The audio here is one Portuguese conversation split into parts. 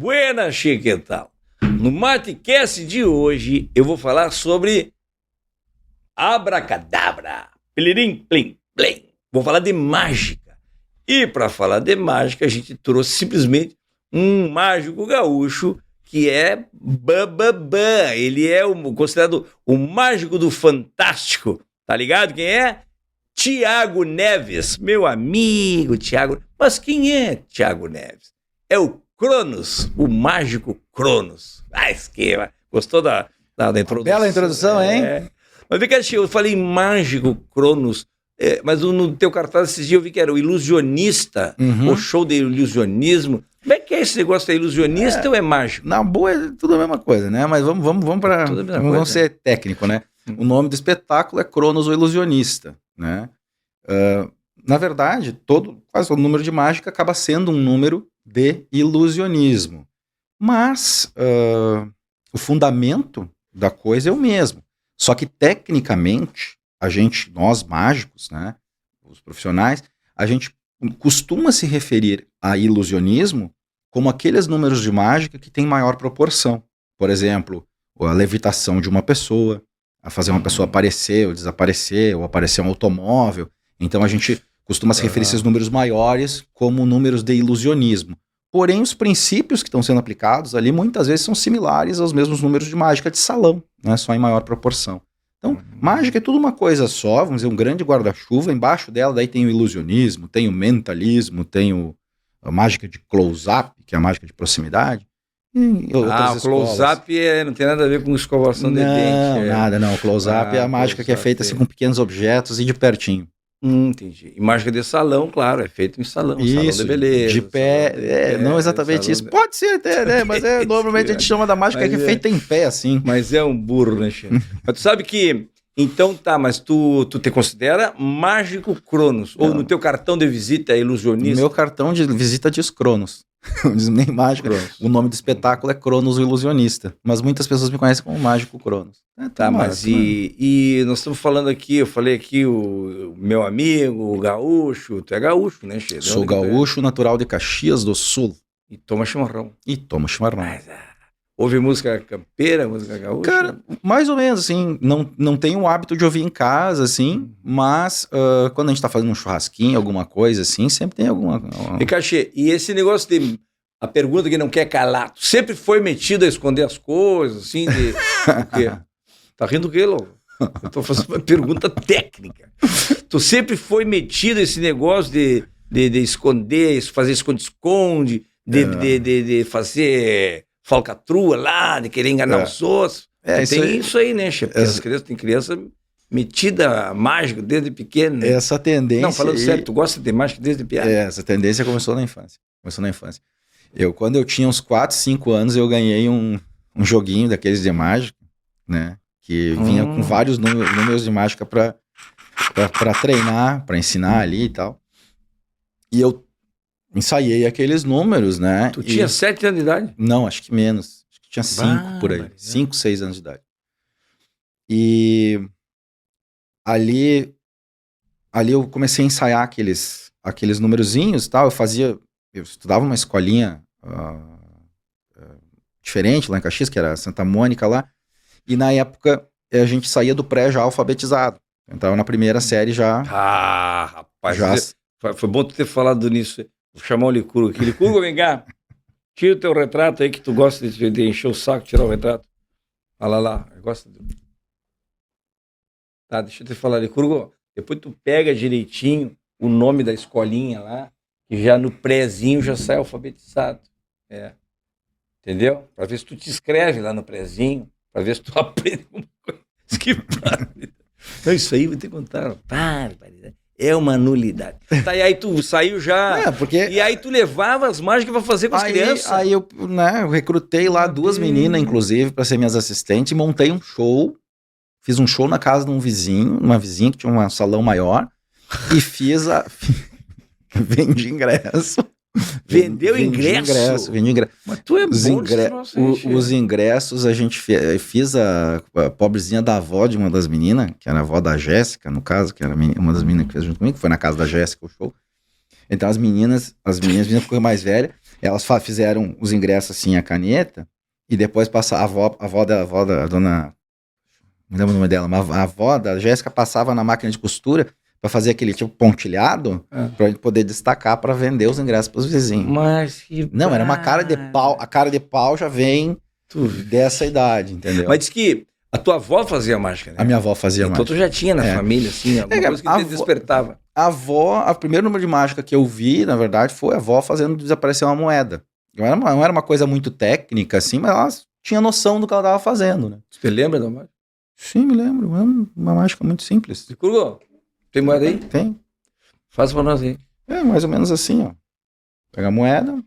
Buenas, que tal? No Matecast de hoje eu vou falar sobre abracadabra, plim, plim, plim. Vou falar de mágica. E para falar de mágica a gente trouxe simplesmente um mágico gaúcho que é Bambambam. Ele é considerado o mágico do Fantástico. Tá ligado quem é? Tiago Neves, meu amigo Tiago. Mas quem é Tiago Neves? É o Cronos, o mágico Cronos. Ah, esquema. Gostou da introdução? Bela introdução, hein? Mas vem cá, eu falei mágico Cronos, mas no teu cartaz esses dias eu vi que era o ilusionista, o show de ilusionismo. Como é que é esse negócio? É ilusionista ou é mágico? Na boa é tudo a mesma coisa, né? Mas vamos ser técnico, né? O nome do espetáculo é Cronos, o ilusionista, né? Na verdade, quase todo número de mágica acaba sendo um número de ilusionismo. Mas o fundamento da coisa é o mesmo. Só que, tecnicamente, nós mágicos, né, os profissionais, a gente costuma se referir a ilusionismo como aqueles números de mágica que têm maior proporção. Por exemplo, a levitação de uma pessoa, a fazer uma pessoa aparecer ou desaparecer, ou aparecer um automóvel. Então a gente costuma se referir a esses números maiores como números de ilusionismo. Porém, os princípios que estão sendo aplicados ali muitas vezes são similares aos mesmos números de mágica de salão, né, só em maior proporção. Então, mágica é tudo uma coisa só, vamos dizer, um grande guarda-chuva. Embaixo dela daí tem o ilusionismo, tem o mentalismo, tem a mágica de close-up, que é a mágica de proximidade. O close-up não tem nada a ver com escovação de dente. Nada, não. O close-up é a mágica que é feita assim, com pequenos objetos e de pertinho. Entendi. E mágica de salão, claro, é feito em salão. Isso, salão de beleza. De pé, não exatamente isso. Pode ser até, né? Mas normalmente a gente chama da mágica que é feita em pé, assim. Mas é um burro, né, Chico? Mas tu sabe que... Então tá, mas tu te considera mágico Cronos? Ou no teu cartão de visita é ilusionista? No meu cartão de visita diz Cronos. Não diz nem mágico. Cronos. O nome do espetáculo é Cronos, o ilusionista. Mas muitas pessoas me conhecem como mágico Cronos. E nós estamos falando aqui, eu falei aqui o meu amigo, o gaúcho. Tu é gaúcho, né, Chico? Sou gaúcho, natural de Caxias do Sul. E toma chimarrão. Mas, ouve música campeira, música gaúcha? Cara, mais ou menos, assim, não tenho o hábito de ouvir em casa, assim, mas quando a gente tá fazendo um churrasquinho, alguma coisa assim, sempre tem alguma... E Cachê, e esse negócio de... A pergunta que não quer calar, tu sempre foi metido a esconder as coisas, assim, de... O quê? Tá rindo o quê, louco? Eu tô fazendo uma pergunta técnica. Tu sempre foi metido a esse negócio de esconder, fazer esconde-esconde, de fazer... falcatrua lá, de querer enganar os outros. Isso aí, né, chefe? As crianças, tem criança metida a mágica desde pequeno. Né? Essa tendência... Não, falando sério, tu gosta de mágica desde pequeno? Essa tendência começou na infância. Quando eu tinha uns 4, 5 anos, eu ganhei um joguinho daqueles de mágica, né? Que vinha com vários números de mágica pra treinar, pra ensinar ali e tal. E eu ensaiei aqueles números, né? Tu tinha 7 anos de idade? Não, acho que menos. Acho que tinha 5 por aí. 5, 6 anos de idade. E ali eu comecei a ensaiar aqueles numerozinhos e tal. Eu estudava uma escolinha diferente lá em Caxias, que era Santa Mônica lá. E na época a gente saía do pré já alfabetizado. Eu estava na primeira série já. Rapaz. Foi bom tu ter falado nisso. Vou chamar o Licurgo aqui. Licurgo, vem cá. Tira o teu retrato aí que tu gosta de encher o saco, tirar o retrato. Olha lá. Gosta de... Tá, deixa eu te falar, Licurgo. Depois tu pega direitinho o nome da escolinha lá, que já no prézinho já sai alfabetizado. Entendeu? Pra ver se tu te inscreve lá no prézinho, pra ver se tu aprende alguma coisa. Não, isso aí vou te contar. É uma nulidade. Tá, e aí tu saiu já... E aí tu levava as mágicas pra fazer com as crianças? Aí eu recrutei lá 2 meninas, inclusive, pra ser minhas assistentes, e montei um show. Fiz um show na casa de uma vizinha que tinha um salão maior, e vendi ingresso. Vendeu ingresso? Vendi ingresso. Mas tu é bom Os ingressos a gente fiz a pobrezinha da avó de uma das meninas, que era a avó da Jéssica, no caso, que era uma das meninas que fez junto comigo, que foi na casa da Jéssica o show. Então as meninas vinham ficando mais velhas, Elas fizeram os ingressos assim, a caneta, e depois a avó da dona... Não lembro o nome dela, mas a avó da Jéssica passava na máquina de costura para fazer aquele tipo pontilhado, pra gente poder destacar para vender os ingressos pros vizinhos. Mas que Não, era uma cara de pau. A cara de pau já vem dessa idade, entendeu? Mas diz que a tua avó fazia mágica, né? A minha avó fazia mágica. Então tu já tinha na família, assim, alguma coisa que te despertava. A avó, o primeiro número de mágica que eu vi, na verdade, foi a avó fazendo desaparecer uma moeda. Não era uma coisa muito técnica, assim, mas ela tinha noção do que ela estava fazendo, né? Você lembra da mágica? Sim, me lembro. É uma mágica muito simples. Curgo, tem moeda aí? Tem. Faz pra nós aí. É mais ou menos assim, ó. Pega a moeda,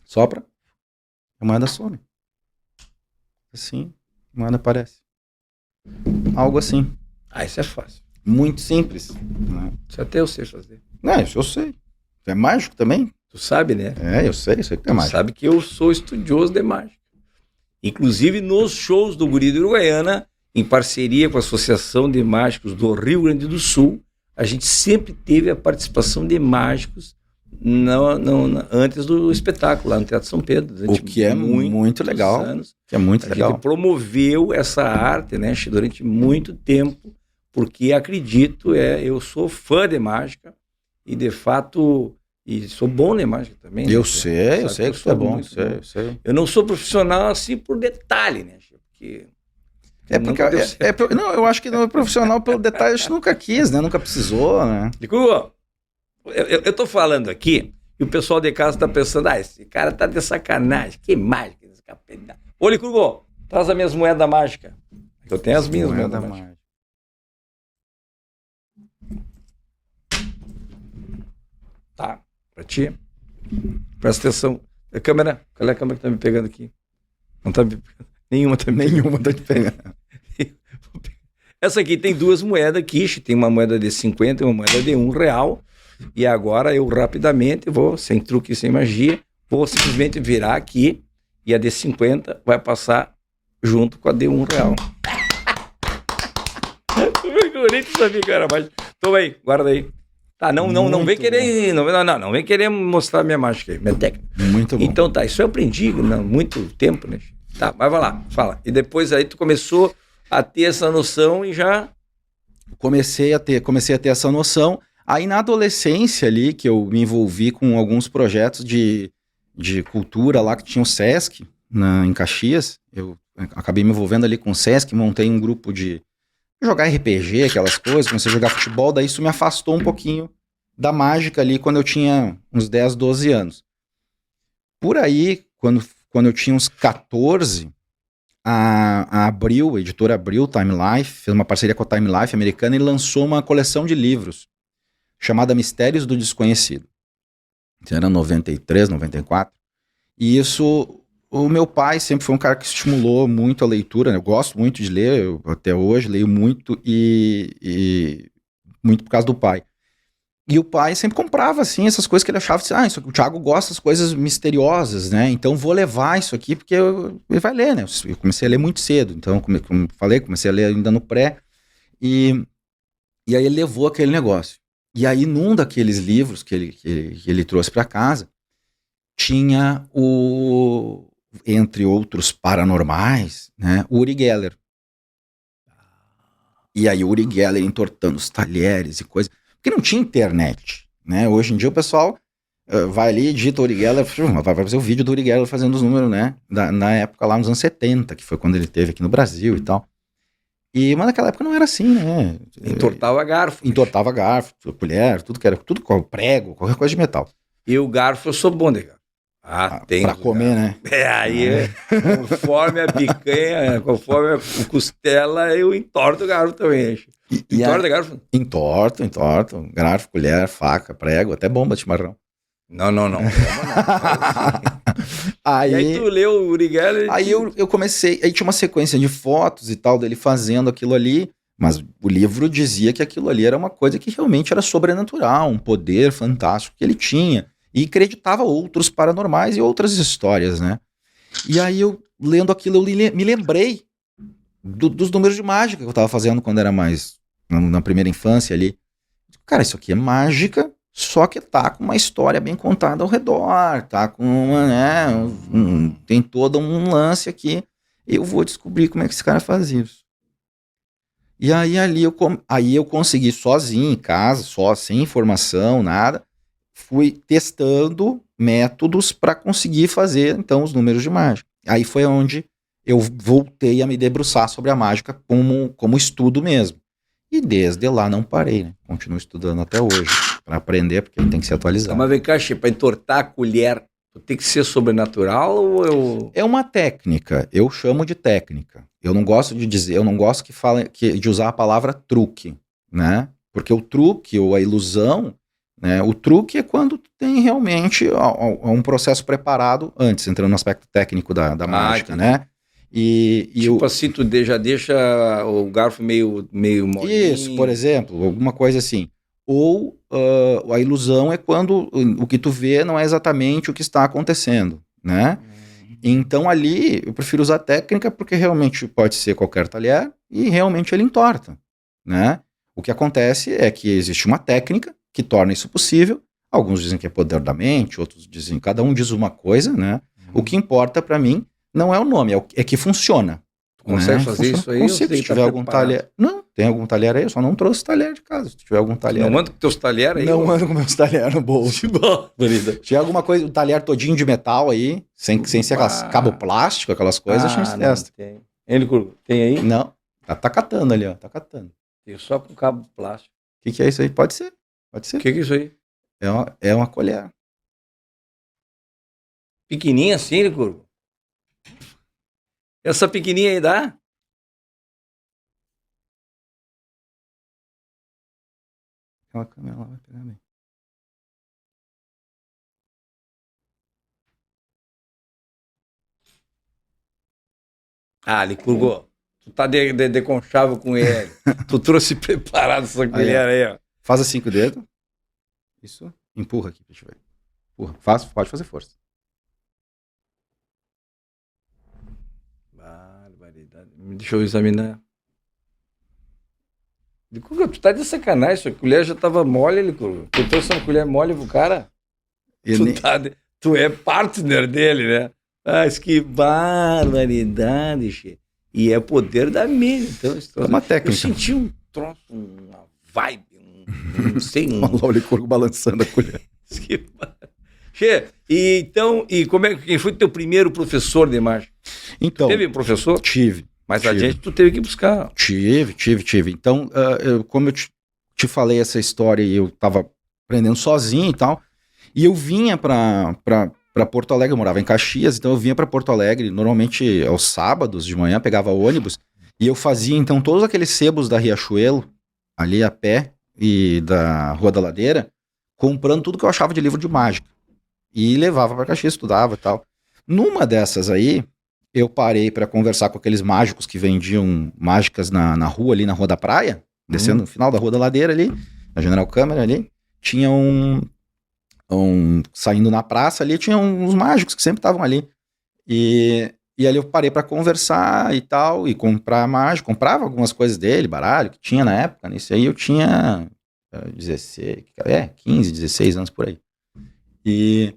sopra, a moeda some. Assim, a moeda aparece. Algo assim. Ah, isso é fácil. Muito simples. Né? Isso até eu sei fazer. Isso eu sei. É mágico também? Tu sabe, né? Eu sei que é mágico. Tu sabe que eu sou estudioso de mágica. Inclusive nos shows do Guri de Uruguaiana, em parceria com a Associação de Mágicos do Rio Grande do Sul, a gente sempre teve a participação de mágicos antes do espetáculo, lá no Teatro São Pedro. O que é muito legal. Anos, que é muito legal. A gente promoveu essa arte, né, durante muito tempo, porque acredito, eu sou fã de mágica e, de fato, e sou bom de mágica também. Eu sei que tu é bom. Sei. Eu não sou profissional assim por detalhe, né? Porque... eu acho que não é profissional pelo detalhe, a gente nunca quis, né? Nunca precisou, né? Eu tô falando aqui e o pessoal de casa tá pensando, esse cara tá de sacanagem, que mágica. Ô, Licurgo, traz as minhas moedas mágicas. Eu tenho as minhas moedas mágicas. Tá, pra ti. Presta atenção. Qual é a câmera que tá me pegando aqui? Não tá me pegando. Nenhuma tá te pegando. Essa aqui tem duas moedas quiche, tem uma moeda de 50 e uma moeda de R$1. E agora eu rapidamente vou, sem truque, sem magia, vou simplesmente virar aqui e a de 50 vai passar junto com a de R$1. Eu nem sabia que era mágica. Toma aí, guarda aí. Tá, não vem querer. Não vem querer mostrar minha mágica aí, minha técnica. Muito bom. Então tá, isso eu aprendi há muito tempo, né? Tá, mas vai lá, fala. E depois aí tu começou a ter essa noção e já... Comecei a ter essa noção. Aí na adolescência ali, que eu me envolvi com alguns projetos de cultura lá que tinha o Sesc, em Caxias. Eu acabei me envolvendo ali com o Sesc, montei um grupo de jogar RPG, aquelas coisas, comecei a jogar futebol, daí isso me afastou um pouquinho da mágica ali quando eu tinha uns 10, 12 anos. Por aí, quando eu tinha uns 14, a Abril, a editora Abril, Time Life, fez uma parceria com a Time Life americana e lançou uma coleção de livros chamada Mistérios do Desconhecido. Era 93, 94. E isso, o meu pai sempre foi um cara que estimulou muito a leitura, né? Eu gosto muito de ler, eu até hoje leio muito e muito por causa do pai. E o pai sempre comprava, assim, essas coisas que ele achava, assim, isso aqui, o Thiago gosta das coisas misteriosas, né? Então vou levar isso aqui porque ele vai ler, né? Eu comecei a ler muito cedo, então, como eu falei, comecei a ler ainda no pré. E aí ele levou aquele negócio. E aí, num daqueles livros que ele trouxe para casa, tinha entre outros paranormais, né, o Uri Geller. E aí o Uri Geller entortando os talheres e coisa. Porque não tinha internet, né? Hoje em dia o pessoal vai ali, digita Uri Geller, vai fazer o vídeo do Uri Geller fazendo os números, né? Na época lá nos anos 70, que foi quando ele esteve aqui no Brasil e tal. Mas naquela época não era assim, né? Entortava garfo. Entortava garfo, colher, tudo prego, qualquer coisa de metal. E o garfo eu sou bom, né? Tem. Pra comer, garfo, né? Aí, conforme a picanha, conforme a costela, eu entorto o garfo também. Entorta garfo? Entorto. Garfo, colher, faca, prego, até bomba de chimarrão. Não. aí tu leu o Uri Geller? Aí eu comecei, aí tinha uma sequência de fotos e tal, dele fazendo aquilo ali, mas o livro dizia que aquilo ali era uma coisa que realmente era sobrenatural, um poder fantástico que ele tinha, e acreditava outros paranormais e outras histórias, né? E aí eu, lendo aquilo, eu me lembrei dos números de mágica que eu tava fazendo quando era mais, na primeira infância ali. Cara, isso aqui é mágica, só que tá com uma história bem contada ao redor, tá com uma, né, tem todo um lance aqui, eu vou descobrir como é que esse cara faz isso. E aí ali eu consegui sozinho em casa, só sem informação, nada, fui testando métodos para conseguir fazer então os números de mágica. Aí foi onde eu voltei a me debruçar sobre a mágica como estudo mesmo. E desde lá não parei, né? Continuo estudando até hoje para aprender, porque tem que se atualizar. Mas vem cá, para entortar a colher, tem que ser sobrenatural ou eu... É uma técnica, eu chamo de técnica. Eu não gosto de dizer, eu não gosto de usar a palavra truque, né? Porque o truque ou a ilusão, né? O truque é quando tem realmente um processo preparado antes, entrando no aspecto técnico da mágica, né? Tipo assim, tu já deixa o garfo meio molinho. Isso, por exemplo, alguma coisa assim. Ou a ilusão é quando o que tu vê não é exatamente o que está acontecendo, né? Então ali eu prefiro usar técnica porque realmente pode ser qualquer talher e realmente ele entorta, né? O que acontece é que existe uma técnica que torna isso possível. Alguns dizem que é poder da mente, outros dizem, cada um diz uma coisa, né? O que importa para mim não é o nome, é que funciona. Tu consegue fazer isso aí? Consigo, se tiver algum talher. Não, tem algum talher aí, eu só não trouxe talher de casa. Se tiver algum talher. Não anda com teus talheres aí? Não ando com meus talheres no bolso. Se tiver alguma coisa, um talher todinho de metal aí, sem ser aquelas cabo plástico, aquelas coisas, a gente testa. Ele tem aí? Não, tá catando ali, ó. Tá catando. Tem só com cabo plástico. O que é isso aí? Pode ser. Pode ser. O que é isso aí? É uma colher. Pequenininha assim, Licurgo? Essa pequenininha aí dá? Aquela câmera lá vai pegar bem. Ah, Licurgo, tu tá de conchável com ele. Tu trouxe preparado essa colher aí, ó. Faz assim com o dedo. Isso. Empurra aqui, deixa eu ver. Empurra. Pode fazer força. Barbaridade. Deixa eu examinar. Licurgo, tu tá de sacanagem. Sua colher já tava mole, Licurgo. Tu trouxe uma colher mole pro cara? Tu é partner dele, né? Mas que barbaridade, che. E é poder da mídia. Então, é uma técnica. Eu senti um troço, uma vibe, não sei. Olha o Licurgo balançando a colher. Che, quem foi teu primeiro professor de mágica? Então, teve um professor? Tive. Mas a gente tu teve que buscar. Tive. Então, como eu te falei essa história e eu tava aprendendo sozinho e tal, e eu vinha para Porto Alegre, eu morava em Caxias, então eu vinha para Porto Alegre, normalmente aos sábados de manhã, pegava ônibus, e eu fazia então todos aqueles sebos da Riachuelo, ali a pé, e da Rua da Ladeira, comprando tudo que eu achava de livro de mágica. E levava para Caxias, estudava e tal. Numa dessas aí, eu parei para conversar com aqueles mágicos que vendiam mágicas na rua, ali na Rua da Praia, descendo no final da Rua da Ladeira ali, na General Câmara ali, tinha saindo na praça ali, tinha uns mágicos que sempre estavam ali. E ali eu parei para conversar e tal, e comprar mágico, comprava algumas coisas dele, baralho, que tinha na época, nisso aí eu tinha 15, 16 anos por aí. E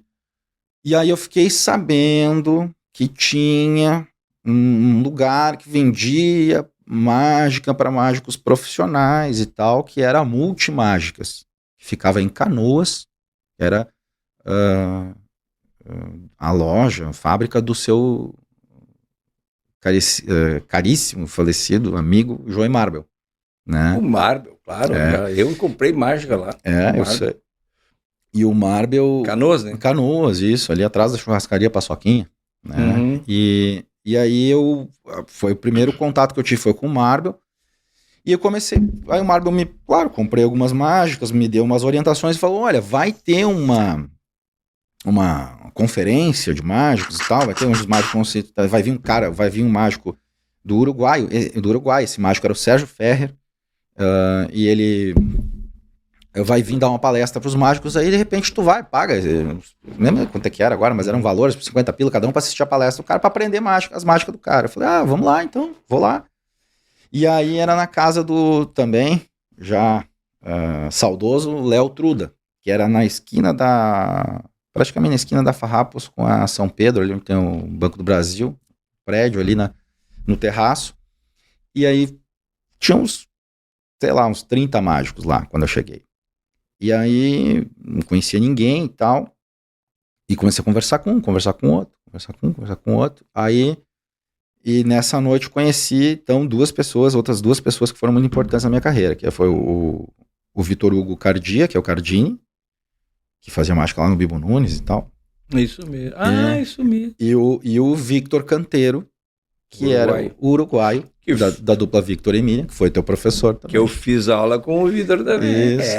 aí eu fiquei sabendo que tinha um lugar que vendia mágica para mágicos profissionais e tal, que era a Multimágicas, que ficava em Canoas, era a loja, a fábrica do seu caríssimo falecido amigo Joey Marbel, né? O Marbel, claro, eu comprei mágica lá. Eu sei. E o Marbel... Canoas, né? Canoas, isso, ali atrás da churrascaria Paçoquinha, né? Uhum. E aí foi o primeiro contato que eu tive foi com o Marbel, e eu comecei, aí o Marbel comprei algumas mágicas, me deu umas orientações e falou, olha, vai ter uma conferência de mágicos e tal, vai ter uns mágicos, vai vir um mágico do Uruguai, esse mágico era o Sérgio Ferrer, e ele vai vir dar uma palestra para os mágicos, aí de repente tu vai, paga, não lembro quanto é que era agora, mas eram valores, 50 pila cada um para assistir a palestra do cara, para aprender as mágicas do cara. Eu falei, vamos lá então, vou lá. E aí era na casa do também, já saudoso, Léo Truda, que era na esquina praticamente na esquina da Farrapos com a São Pedro, ali onde tem o Banco do Brasil, prédio ali no terraço. E aí tinha uns 30 mágicos lá quando eu cheguei. E aí não conhecia ninguém e tal. E comecei a conversar com um, conversar com outro. Aí, e nessa noite conheci, então, outras duas pessoas que foram muito importantes na minha carreira, que foi o Vitor Hugo Cardia, que é o Cardini, que fazia mágica lá no Bibo Nunes e tal. Isso mesmo. Isso mesmo. E o Victor Canteiro, que era o uruguaio, da dupla Victor Emília, que foi teu professor também. Que eu fiz aula com o Vitor também. Isso.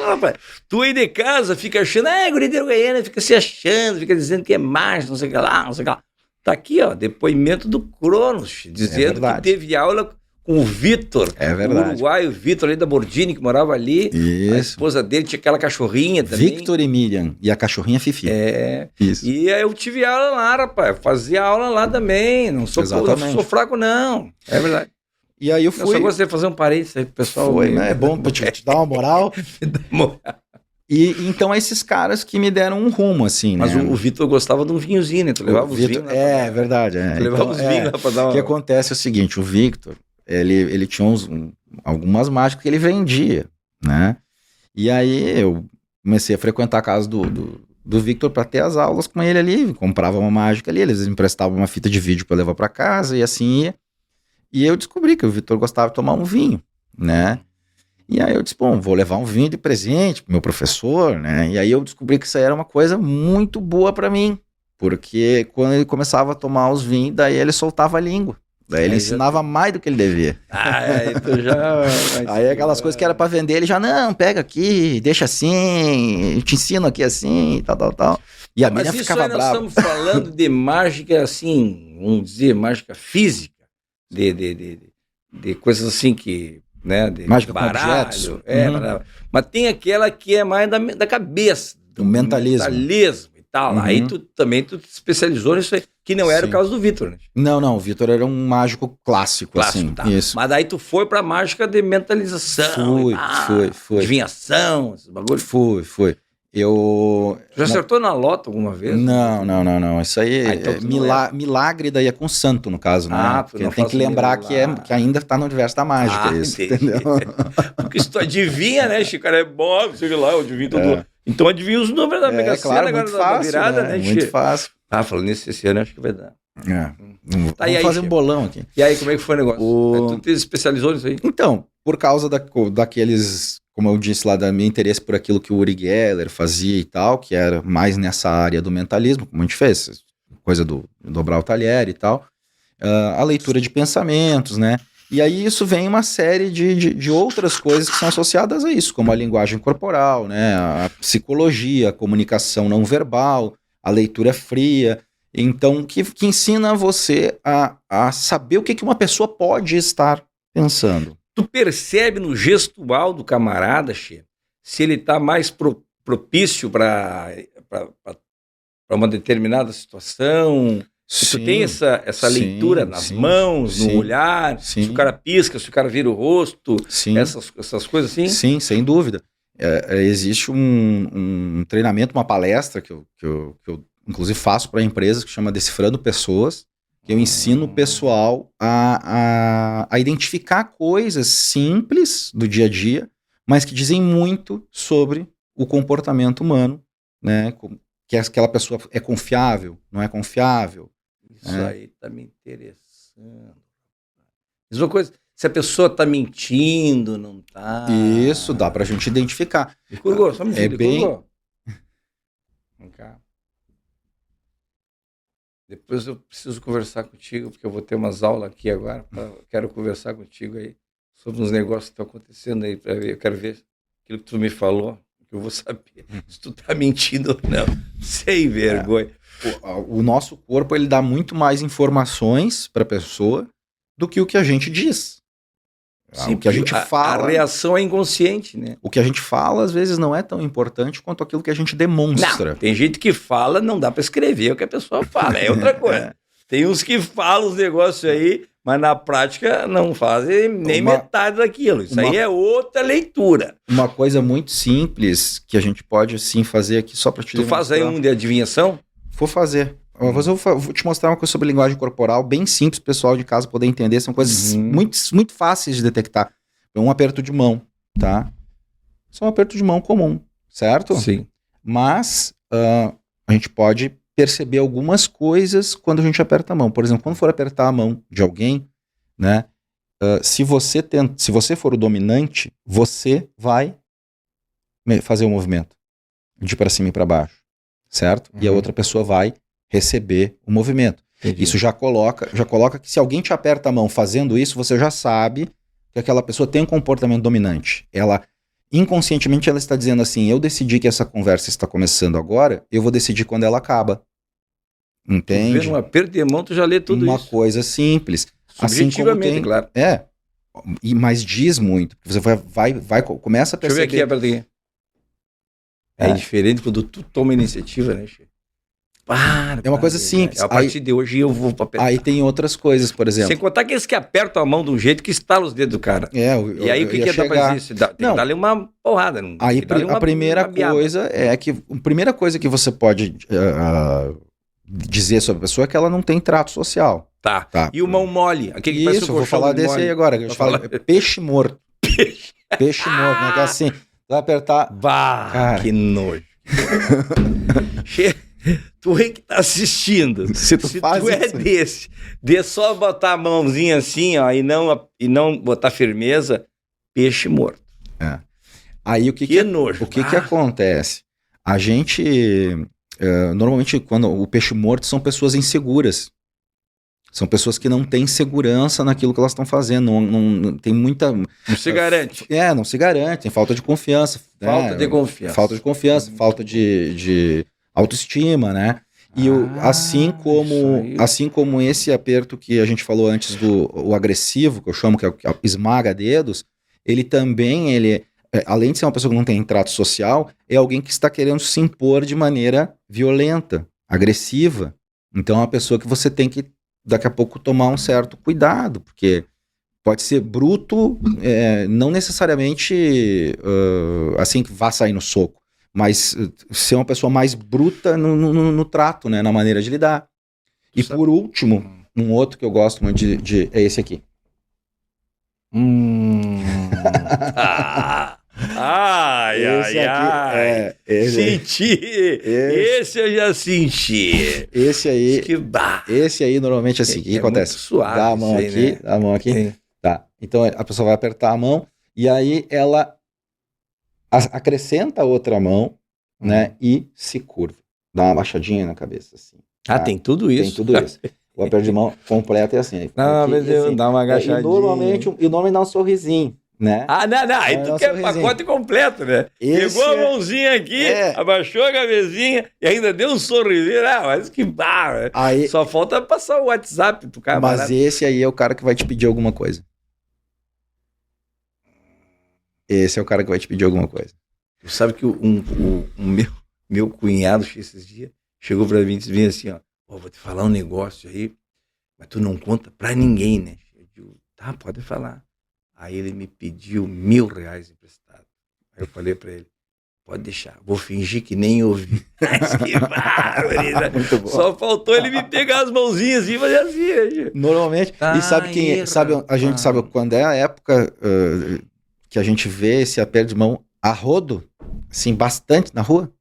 Rapaz. Tu aí de casa fica achando, gurideiro Goiânia, fica se achando, fica dizendo que é mágico, não sei o que lá, não sei o que lá. Tá aqui, ó, depoimento do Cronos, dizendo que teve aula com o Vitor. É verdade. O uruguaio Vitor ali da Bordini, que morava ali. Isso. A esposa dele tinha aquela cachorrinha também. Victor Emilian e a cachorrinha Fifi. Isso. E aí eu tive aula lá, rapaz. Fazia aula lá também. Não sou fraco, não. É verdade. E aí eu fui... Eu só gostei de fazer um parênteses aí pro pessoal. Foi, né? É bom pra te dar uma moral. E então esses caras que me deram um rumo, assim, né? Mas o Vitor gostava de um vinhozinho, né? Tu levava os vinhos lá. É verdade. Tu levava os vinhos lá pra dar uma... O que acontece é o seguinte, o Victor, ele tinha algumas mágicas que ele vendia, né? E aí eu comecei a frequentar a casa do Victor para ter as aulas com ele ali, comprava uma mágica ali, eles emprestavam uma fita de vídeo para levar para casa e assim ia. E eu descobri que o Victor gostava de tomar um vinho, né? E aí eu disse, bom, vou levar um vinho de presente pro meu professor, né? E aí eu descobri que isso aí era uma coisa muito boa para mim, porque quando ele começava a tomar os vinhos, daí ele soltava a língua. Daí ele ensinava mais do que ele devia. Aí tu já... Aí aquelas coisas que era pra vender, ele já, não, pega aqui, deixa assim, eu te ensino aqui assim, tal. E a menina ficava brava. Mas isso aí nós estamos falando de mágica, assim, vamos dizer, mágica física, de coisas assim que, né, de mágica baralho. Mas tem aquela que é mais da cabeça. Do mentalismo. E tal. Aí tu te especializou nisso aí, que não era o caso do Vitor, né? Não, o Vitor era um mágico clássico assim. Tá. Isso. Mas daí tu foi pra mágica de mentalização. Fui. Adivinhação, esses bagulho. Fui. Eu... Já acertou na loto alguma vez? Não. Isso aí é milagre daí é com santo, no caso, né? Porque tem que lembrar que ainda tá no universo da mágica, isso, entendeu? Porque se tu adivinha, né, Chico? Cara, é bom, sei lá, eu adivinho tudo. Então adivinha os números da Mega Sena agora da virada, né, Muito fácil. Falando nisso, esse ano acho que vai dar. Vamos fazer um bolão aqui. E aí, como é que foi o negócio? Tu te especializou nisso aí? Então, por causa daqueles, como eu disse lá, da meu interesse por aquilo que o Uri Geller fazia e tal, que era mais nessa área do mentalismo, como a gente fez, coisa do dobrar o talher e tal, a leitura de pensamentos, né? E aí isso vem uma série de outras coisas que são associadas a isso, como a linguagem corporal, né? A psicologia, a comunicação não verbal, a leitura fria. Então, que ensina você a saber o que uma pessoa pode estar pensando. Tu percebe no gestual do camarada, Che, se ele está mais propício para uma determinada situação? Tu tem essa leitura nas mãos, no olhar, se o cara pisca, se o cara vira o rosto, essas coisas assim? Sim, sem dúvida. Existe um treinamento, uma palestra que eu inclusive faço para empresas que chama Decifrando Pessoas, que eu ensino o pessoal a identificar coisas simples do dia a dia, mas que dizem muito sobre o comportamento humano, né? Que aquela pessoa é confiável, não é confiável. Isso aí tá me interessando. Diz uma coisa, se a pessoa tá mentindo, não tá... Isso, dá pra gente identificar. Curgou, só me diga, bem... Vem cá. Depois eu preciso conversar contigo, porque eu vou ter umas aulas aqui agora. Quero conversar contigo aí sobre uns negócios que estão acontecendo aí. Eu quero ver aquilo que tu me falou, que eu vou saber se tu tá mentindo ou não. Sem vergonha. O nosso corpo, ele dá muito mais informações para a pessoa do que o que a gente diz. Sim, o que a gente fala... A reação é inconsciente, né? O que a gente fala, às vezes, não é tão importante quanto aquilo que a gente demonstra. Não, tem gente que fala, não dá para escrever o que a pessoa fala, é outra coisa. Tem uns que falam os negócios aí, mas na prática não fazem nem metade daquilo. Isso aí é outra leitura. Uma coisa muito simples que a gente pode, sim, fazer aqui só para te demonstrar. Tu faz aí um de adivinhação? Vou fazer. Mas eu vou te mostrar uma coisa sobre linguagem corporal, bem simples, pessoal de casa poder entender. São coisas muito, muito fáceis de detectar. Um aperto de mão, tá? Isso é um aperto de mão comum, certo? Sim. Mas a gente pode perceber algumas coisas quando a gente aperta a mão. Por exemplo, quando for apertar a mão de alguém, né? Se você for o dominante, você vai fazer o movimento de para cima e para baixo, certo? E a outra pessoa vai receber o movimento. Entendi. Isso já coloca que se alguém te aperta a mão fazendo isso, você já sabe que aquela pessoa tem um comportamento dominante. Ela, inconscientemente, ela está dizendo assim, eu decidi que essa conversa está começando agora, eu vou decidir quando ela acaba. Entende? Vendo um aperto de mão, tu já lê tudo uma isso. Uma coisa simples. Subjetivamente, assim como claro. Mas diz muito. Você começa a perceber. Deixa eu ver aqui, aperta aqui. É diferente quando tu toma a iniciativa, né, Chico? É uma coisa simples. A partir de hoje eu vou apertar. Aí tem outras coisas, por exemplo. Sem contar aqueles que apertam a mão de um jeito que estala os dedos do cara. E aí o que dá pra dizer? Tem que dar ali uma porrada. Aí a primeira coisa é que... A primeira coisa que você pode dizer sobre a pessoa é que ela não tem trato social. Tá. E o mão mole? Aquele que isso, eu vou falar desse mole. Aí agora. Eu falo peixe morto. Peixe morto, né? Que é assim, vai apertar... Cara. Que nojo. Tu aí que tá assistindo, se tu é desse, de só botar a mãozinha assim, ó, e não botar firmeza, peixe morto. Aí o que nojo. O que acontece? A gente, normalmente, quando o peixe morto são pessoas inseguras. São pessoas que não têm segurança naquilo que elas estão fazendo, não tem muita... Não se garante. Não se garante, tem falta de confiança. Falta de confiança. Falta de confiança, falta de autoestima, né? E assim como esse aperto que a gente falou antes o agressivo, que eu chamo que é o esmaga dedos, ele também, além de ser uma pessoa que não tem trato social, é alguém que está querendo se impor de maneira violenta, agressiva. Então é uma pessoa que você tem que, daqui a pouco, tomar um certo cuidado, porque pode ser bruto, não necessariamente assim que vá sair no soco, mas ser uma pessoa mais bruta no trato, né, na maneira de lidar. E por último, um outro que eu gosto muito é esse aqui. Senti! Esse eu já senti. Esse aí normalmente assim, o que acontece? Suave, dá a mão aqui. Tá. Então a pessoa vai apertar a mão e aí ela acrescenta a outra mão, né, e se curva. Dá uma baixadinha na cabeça, assim. Tá? Tem tudo isso? Tem tudo isso. O aperto de mão completo é assim. Assim, dá uma agachadinha. E normalmente dá um sorrisinho, né? Não. Aí tu quer pacote completo, né? Pegou a mãozinha aqui, abaixou a cabecinha e ainda deu um sorrisinho. Mas que barra. Só falta passar o WhatsApp do cara. Mas esse aí é o cara que vai te pedir alguma coisa. Esse é o cara que vai te pedir alguma coisa. Tu sabe que o meu cunhado esses dias chegou pra mim e disse assim, ó, vou te falar um negócio aí, mas tu não conta pra ninguém, né? Eu digo, tá, pode falar. Aí ele me pediu R$1.000 emprestado. Aí eu falei pra ele, pode deixar, vou fingir que nem ouvi. Mas que bárbaro, muito bom. Só faltou ele me pegar as mãozinhas e fazer assim. Né? Normalmente, e sabe quem a gente sabe quando é a época que a gente vê esse aperto de mão a rodo, assim, bastante na rua?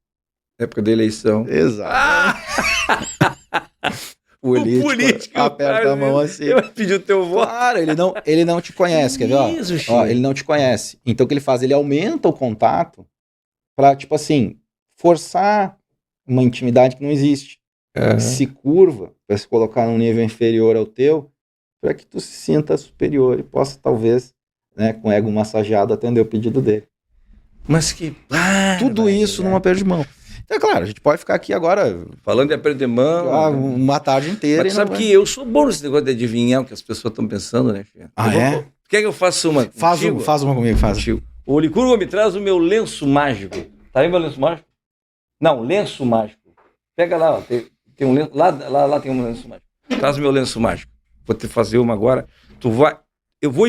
Época da eleição. Exato. O político aperta a mão assim. Ele vai pedir o teu voto. Claro, ele não te conhece, quer ver? Ó, ele não te conhece. Então o que ele faz? Ele aumenta o contato pra, tipo assim, forçar uma intimidade que não existe. Se curva pra se colocar num nível inferior ao teu, pra que tu se sinta superior e possa, talvez, né, com o ego massageado, atender o pedido dele. Mas que... Tudo isso num aperto de mão. Então, é claro, a gente pode ficar aqui agora... Falando de aperto de mão... uma tarde inteira. Mas sabe que eu sou bom nesse negócio de adivinhar o que as pessoas estão pensando, né, filho? Quer que eu faça uma contigo? Faz uma comigo, faz. O Licurgo me traz o meu lenço mágico. Tá aí meu lenço mágico? Não, lenço mágico. Pega lá, ó, tem um lenço... Lá tem um lenço mágico. Traz o meu lenço mágico. vou te fazer uma agora. Eu vou,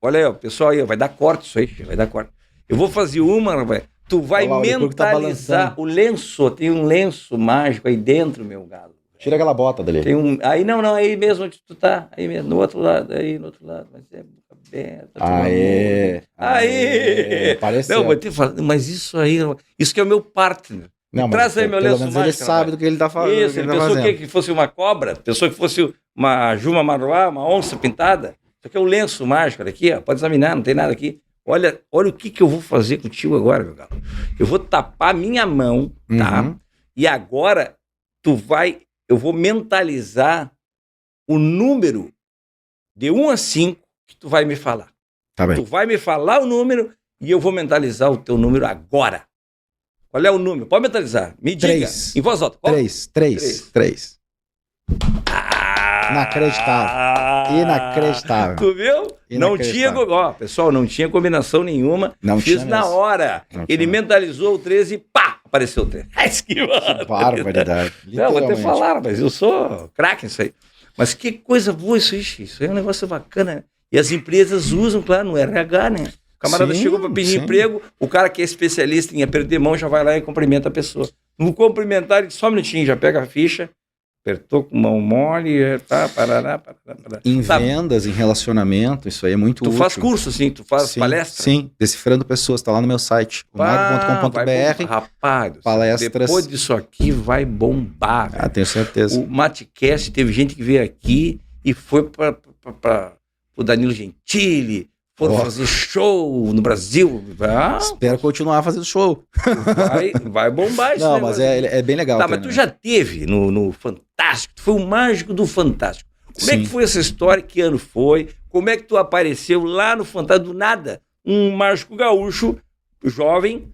olha aí, ó, pessoal aí, vai dar corte isso aí, vai dar corte. Eu vou fazer uma, rapaz. Tu vai mentalizar o lenço, tem um lenço mágico aí dentro, meu galo. Tira aquela bota dali. Tem aí não, aí mesmo onde tu tá, aí mesmo, no outro lado, mas é boca aberta. Aí! Pareceu. Não, vou te falar, mas isso aí, isso que é o meu partner. Não, traz aí meu lenço mágico. Ele sabe do que ele tá falando. Isso, ele pensou que fosse uma cobra, pensou que fosse uma juma maruá, uma onça pintada. Isso aqui é o lenço mágico, olha aqui, ó, pode examinar, não tem nada aqui. Olha o que eu vou fazer contigo agora, meu galo. Eu vou tapar minha mão, tá? E agora eu vou mentalizar o número de 1 a 5 que tu vai me falar. Tá bem. Tu vai me falar o número e eu vou mentalizar o teu número agora. Qual é o número? Pode mentalizar. Me diga. 3. Em voz alta. 3. Inacreditável. Tu viu? Não tinha, pessoal, não tinha combinação nenhuma. Não Fiz tinha na mesmo. hora. Ele mentalizou o 13 e pá, apareceu o 13. Que barbaridade. Não, vou até falar, mas eu sou craque nisso aí. Mas que coisa boa isso aí, isso aí é um negócio bacana, né? E as empresas usam, claro, no RH, né? O camarada chegou para pedir emprego, o cara que é especialista em aperto de mão já vai lá e cumprimenta a pessoa. No cumprimentar, ele só um minutinho, já pega a ficha, apertou com mão mole, tá, parará. Em vendas, em relacionamento, isso aí é muito útil. Tu faz curso, assim, tu faz palestra? Sim, decifrando pessoas, tá lá no meu site, mago.com.br. Rapaz, palestras. Depois disso aqui vai bombar. Tenho certeza. O Matcast, teve gente que veio aqui e foi para o Danilo Gentili, foram fazer show no Brasil. Espero continuar fazendo show. Vai bombar isso. Não, mas é bem legal. Tá, mas tu já teve no Fantástico, tu foi o mágico do Fantástico. Como é que foi essa história? Que ano foi? Como é que tu apareceu lá no Fantástico do nada? Um mágico gaúcho, jovem,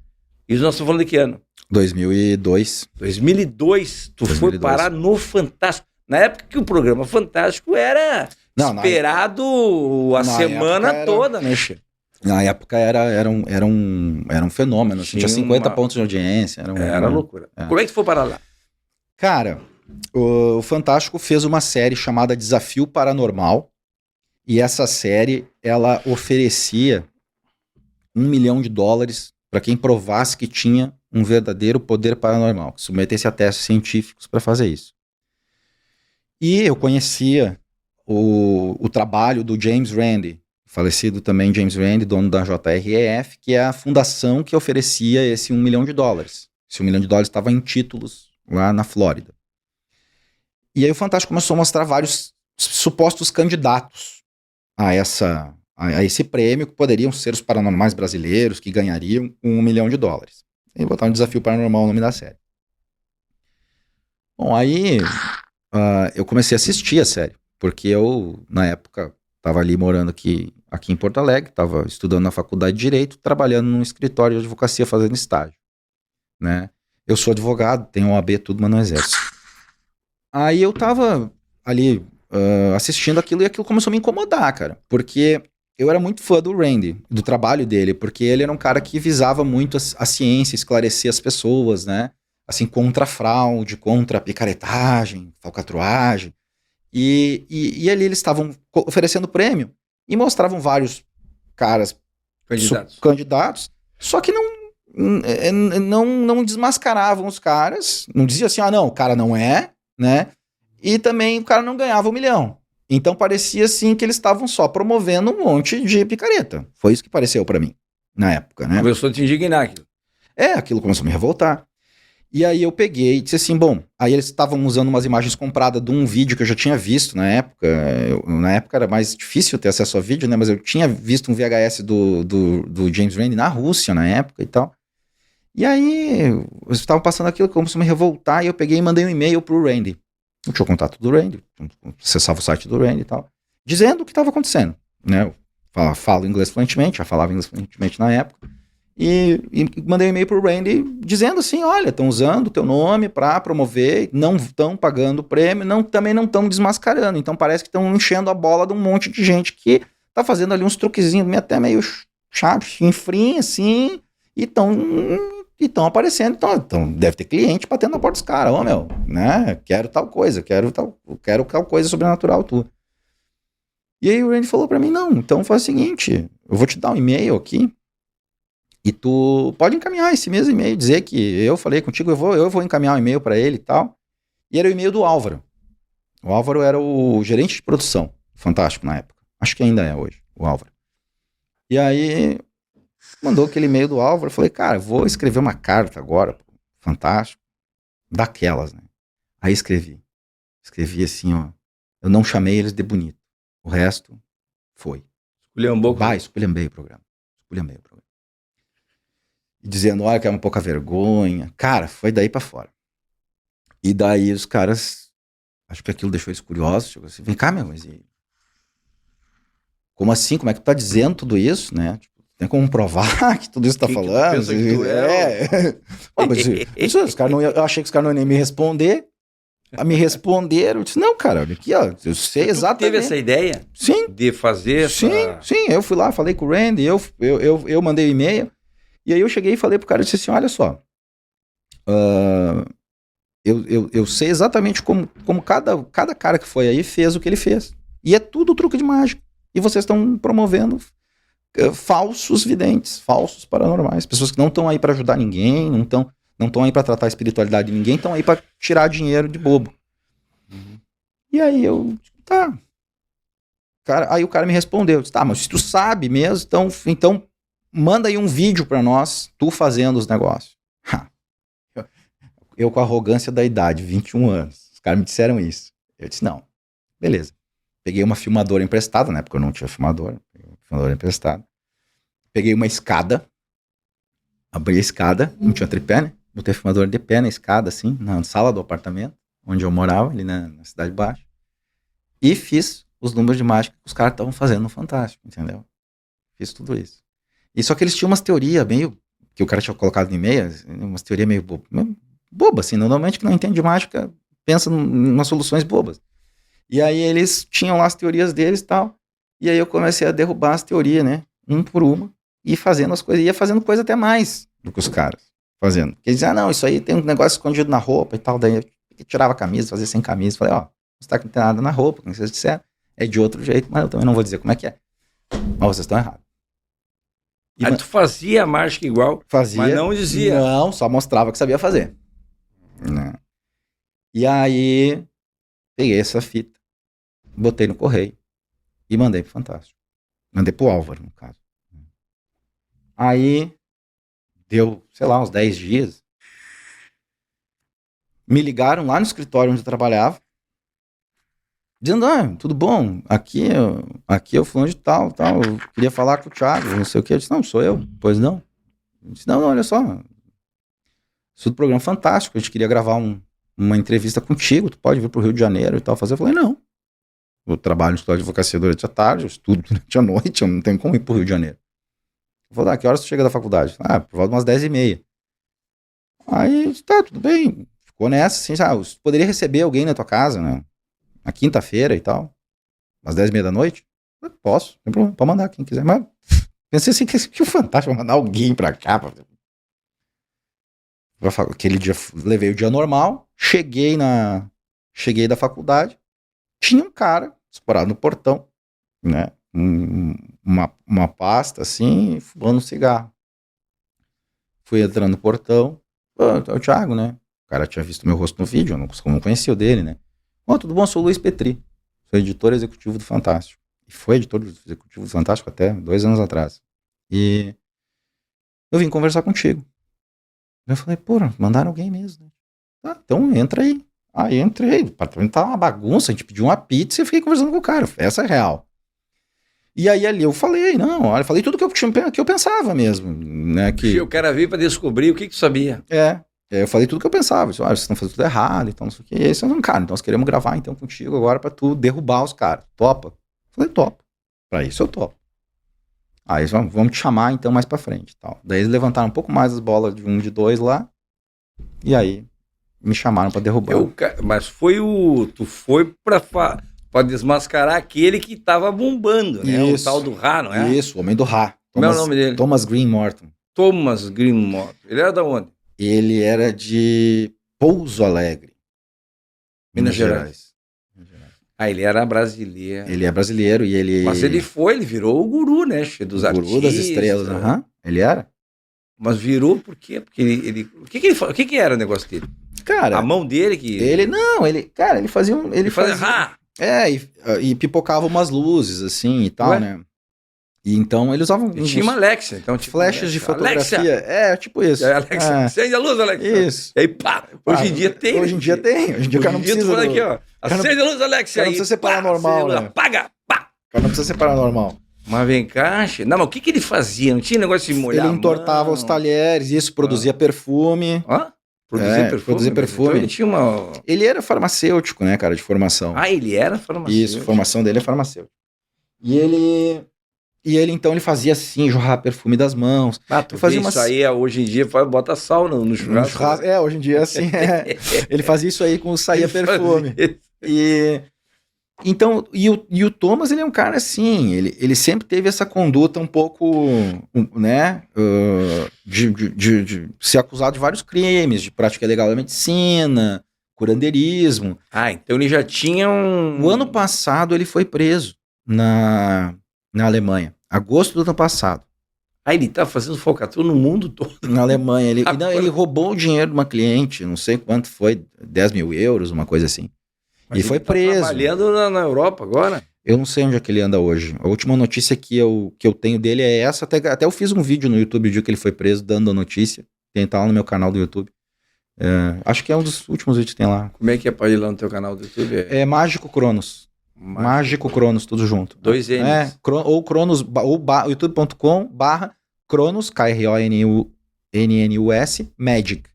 e nós estamos falando de que ano? 2002. 2002, tu foi parar no Fantástico. Na época que o programa Fantástico era esperado a semana toda, né, Che? Na época era um fenômeno. Tinha 50 pontos de audiência. Era loucura. Como é que tu foi parar lá? Cara, o Fantástico fez uma série chamada Desafio Paranormal. E essa série, ela oferecia $1 milhão para quem provasse que tinha um verdadeiro poder paranormal, que submetesse a testes científicos para fazer isso. E eu conhecia o trabalho do James Randi, falecido também James Randi, dono da JREF, que é a fundação que oferecia esse $1 milhão. Esse $1 milhão estava em títulos lá na Flórida. E aí o Fantástico começou a mostrar vários supostos candidatos a esse prêmio, que poderiam ser os paranormais brasileiros, que ganhariam $1 milhão. E botaram um Desafio Paranormal, o nome da série. Bom, aí eu comecei a assistir a série, porque eu, na época, estava ali morando aqui em Porto Alegre, estava estudando na faculdade de Direito, trabalhando num escritório de advocacia, fazendo estágio, né? Eu sou advogado, tenho OAB, tudo, mas não exerço. Aí eu tava ali assistindo aquilo, e aquilo começou a me incomodar, cara, porque eu era muito fã do Randi, do trabalho dele, porque ele era um cara que visava muito a ciência, esclarecer as pessoas, né? Assim, contra a fraude, contra a picaretagem, falcatruagem. E ali eles estavam oferecendo prêmio e mostravam vários caras candidatos, só que não desmascaravam os caras, não diziam assim, não, o cara não é, né? E também o cara não ganhava $1 milhão. Então parecia assim que eles estavam só promovendo um monte de picareta. Foi isso que pareceu pra mim, na época, né? Começou a te indignar aquilo. Aquilo começou a me revoltar. E aí eu peguei e disse assim, bom, aí eles estavam usando umas imagens compradas de um vídeo que eu já tinha visto na época. Na época era mais difícil ter acesso a vídeo, né? Mas eu tinha visto um VHS do James Randi na Rússia na época e tal. E aí eles estavam passando aquilo, começou a me revoltar, e eu peguei e mandei um e-mail pro Randi. Eu tinha o contato do Randi, acessava o site do Randi e tal, dizendo o que estava acontecendo, né? Eu falo inglês fluentemente, já falava inglês fluentemente na época. E mandei um e-mail pro Randi dizendo assim, olha, estão usando o teu nome para promover, não estão pagando o prêmio, também não estão desmascarando, então parece que estão enchendo a bola de um monte de gente que tá fazendo ali uns truquezinhos até meio chato, chinfrim, assim, e estão que estão aparecendo, então deve ter cliente batendo na porta dos caras, né, quero tal coisa sobrenatural tua. E aí o Randy falou pra mim, não, então faz o seguinte, eu vou te dar um e-mail aqui, e tu pode encaminhar esse mesmo e-mail, dizer que eu falei contigo, eu vou encaminhar um e-mail pra ele e tal. E era o e-mail do Álvaro. O Álvaro era o gerente de produção, Fantástico na época. Acho que ainda é hoje, o Álvaro. E aí, mandou aquele e-mail do Álvaro, eu falei, cara, vou escrever uma carta agora, Fantástico, daquelas, né? Aí escrevi assim, ó, eu não chamei eles de bonito, o resto foi. Esculhambei o programa. E dizendo, olha, que é uma pouca vergonha. Cara, foi daí pra fora. E daí os caras, acho que aquilo deixou eles curiosos, chegou assim, vem cá, meu, mas como assim? Como é que tu tá dizendo tudo isso, né? Tipo, tem como provar que tudo isso tá falando? Que tu mas os caras não, eu achei que os caras não iam nem me responder. Me responderam, eu disse, não, cara, olha aqui, ó, eu sei exatamente. Tu teve essa ideia? Sim. De fazer essa... Sim, eu fui lá, falei com o Randy, eu mandei o e-mail, e aí eu cheguei e falei pro cara, eu disse assim, olha só, eu sei exatamente como cada cara que foi aí fez o que ele fez, e é tudo truque de mágica, e vocês estão promovendo falsos videntes, falsos paranormais, pessoas que não estão aí para ajudar ninguém, não estão aí pra tratar a espiritualidade de ninguém, estão aí pra tirar dinheiro de bobo. Uhum. E aí eu, tá. Aí o cara me respondeu, disse, tá, mas se tu sabe mesmo, então manda aí um vídeo pra nós, tu fazendo os negócios. Eu com a arrogância da idade, 21 anos, os caras me disseram isso. Eu disse, não, beleza. Peguei uma filmadora emprestada, né, porque eu não tinha filmadora emprestada. Peguei uma escada, abri a escada, não tinha tripé, né? Botei a filmadora de pé na escada, assim, na sala do apartamento, onde eu morava, ali na Cidade Baixa. E fiz os números de mágica que os caras estavam fazendo no Fantástico, entendeu? Fiz tudo isso. E só que eles tinham umas teorias meio... que o cara tinha colocado no e-mail, umas teorias meio boba, assim. Normalmente que não entende de mágica, pensa em umas soluções bobas. E aí eles tinham lá as teorias deles e tal. E aí eu comecei a derrubar as teorias, né? Um por uma. E fazendo as coisas. Ia fazendo coisa até mais do que os caras. Fazendo. Porque eles diziam, não, isso aí tem um negócio escondido na roupa e tal. Daí eu tirava a camisa, fazia sem camisa. Falei, ó, você tá que não tem nada na roupa, como vocês disseram. É de outro jeito, mas eu também não vou dizer como é que é. Mas vocês estão errados. Aí tu fazia a mágica igual, fazia, mas não dizia. Não, só mostrava que sabia fazer. Né? E aí, peguei essa fita, botei no correio e mandei pro Fantástico. Mandei pro Álvaro, no caso. Aí, deu, sei lá, uns 10 dias. Me ligaram lá no escritório onde eu trabalhava, dizendo, tudo bom, aqui é o fulano de tal, eu queria falar com o Thiago, não sei o que. Eu disse, não, sou eu. Pois não. Eu disse, não, olha só, sou do programa Fantástico, a gente queria gravar uma entrevista contigo, tu pode vir pro Rio de Janeiro e tal, fazer. Eu falei, não, eu trabalho no escritório de advocacia durante a tarde, eu estudo durante a noite, eu não tenho como ir pro Rio de Janeiro. Eu falei, que horas tu chega da faculdade? Por volta de umas 10h30. Aí, tá, tudo bem, ficou nessa, assim, poderia receber alguém na tua casa, né? Na quinta-feira e tal, às 10h30 da noite, eu posso, não tem problema, pode mandar quem quiser, mas pensei assim, que o Fantástico vai mandar alguém pra cá. Aquele dia, levei o dia normal, cheguei da faculdade, tinha um cara disparado no portão, né, uma pasta assim, fumando um cigarro. Fui entrando no portão, é o Thiago, né, o cara tinha visto meu rosto no vídeo, eu não conhecia o dele, né. Tudo bom, sou o Luiz Petri, sou editor executivo do Fantástico. E foi editor executivo do Fantástico até 2 anos atrás. E eu vim conversar contigo. Eu falei, mandaram alguém mesmo. Então entra aí. Aí entrei, o apartamento tava uma bagunça, a gente pediu uma pizza e fiquei conversando com o cara. Essa é real. E aí ali eu falei, falei tudo que eu pensava mesmo. Né, o cara veio pra descobrir o que tu sabia. Eu falei tudo que eu pensava, vocês estão fazendo tudo errado, então não sei o que. E aí eles falaram, cara, então nós queremos gravar então contigo agora pra tu derrubar os caras. Topa? Eu falei, topa. Pra isso eu topo. Aí eles vamos te chamar então mais pra frente. Tal. Daí eles levantaram um pouco mais as bolas de 1, de 2 lá, e aí me chamaram pra derrubar. Mas tu foi pra desmascarar aquele que tava bombando, né? Isso, o tal do Ra, não é? Isso, o homem do Ra. Como é o nome dele? Thomas Green Morton. Thomas Greenmore. Ele era da onde? Ele era de Pouso Alegre, Minas Gerais. Ah, ele era brasileiro. Ele é brasileiro e ele... Mas ele virou o guru, né? Dos artistas. Guru das estrelas, ele era. Mas virou por quê? Porque ele... O que era o negócio dele? Cara... A mão dele que... Ele fazia um... Ele fazia... E pipocava umas luzes, assim, e tal, né? E então ele usava... Tinha uma Alexa, então... Tipo, flashes de fotografia. Tipo isso. Alexa, acende a luz, Alexa. Isso. E aí, pá, hoje em dia tem. Hoje em dia o cara não precisa... Aqui, ó, acende a luz, Alexa. Não precisa ser paranormal, né? Apaga, pá. O cara não precisa ser paranormal. Mas vem cá, não, mas o que ele fazia? Não tinha negócio de molhar ele entortava os talheres, isso, produzia perfume. Produzia perfume. Então ele tinha uma... Ele era farmacêutico, né, cara, de formação. Ele era farmacêutico. Isso, a formação dele é farmacêutico. E ele, então, ele fazia assim, jorrar perfume das mãos. Fazia isso aí, hoje em dia, bota sal no churrasco. Hoje em dia, assim, ele fazia isso aí com saía perfume. Então, o Thomas, ele é um cara assim, ele sempre teve essa conduta um pouco, né, de ser acusado de vários crimes, de prática ilegal da medicina, curandeirismo. Então ele já tinha O ano passado ele foi preso na Alemanha, agosto do ano passado. Ele tá fazendo falcatrua no mundo todo. Na Alemanha, ele roubou o dinheiro de uma cliente, não sei quanto foi, 10 mil euros, uma coisa assim. Mas e foi preso. Trabalhando na Europa agora? Eu não sei onde é que ele anda hoje. A última notícia que eu tenho dele é essa. Até eu fiz um vídeo no YouTube o dia que ele foi preso, dando a notícia. Tem, tá lá no meu canal do YouTube. Acho que é um dos últimos vídeos que tem lá. Como é que é pra ir lá no teu canal do YouTube? É Mágico Cronos. Mágico Cronos, tudo junto. 2 N's. Ou Cronos, ou youtube.com/Cronos, KRONNUS, Magic.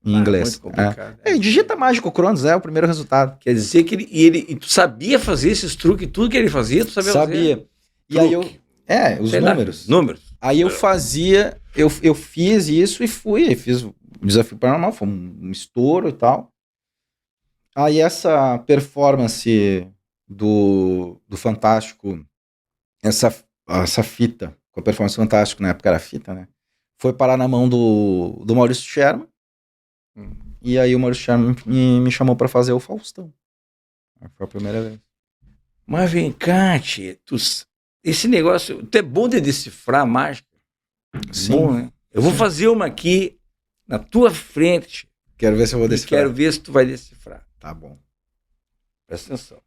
Em inglês. Muito complicado. Digita Mágico Cronos, é o primeiro resultado. Quer dizer que e tu sabia fazer esses truques, tudo que ele fazia, tu sabia fazer? Sabia. E aí os números. Aí eu fazia, eu fiz isso e fiz o Desafio Paranormal, foi um estouro e tal. Aí essa performance do Fantástico, essa fita, com a performance Fantástico, na época era fita, né? Foi parar na mão do Maurício Sherman. E aí o Maurício Sherman me chamou pra fazer o Faustão. Foi a primeira vez. Mas vem cá, tia, esse negócio, tu é bom de decifrar mágica? Sim. Bom, né? Eu vou fazer uma aqui na tua frente. Quero ver se eu vou decifrar. Quero ver se tu vai decifrar. Tá bom. Presta atenção.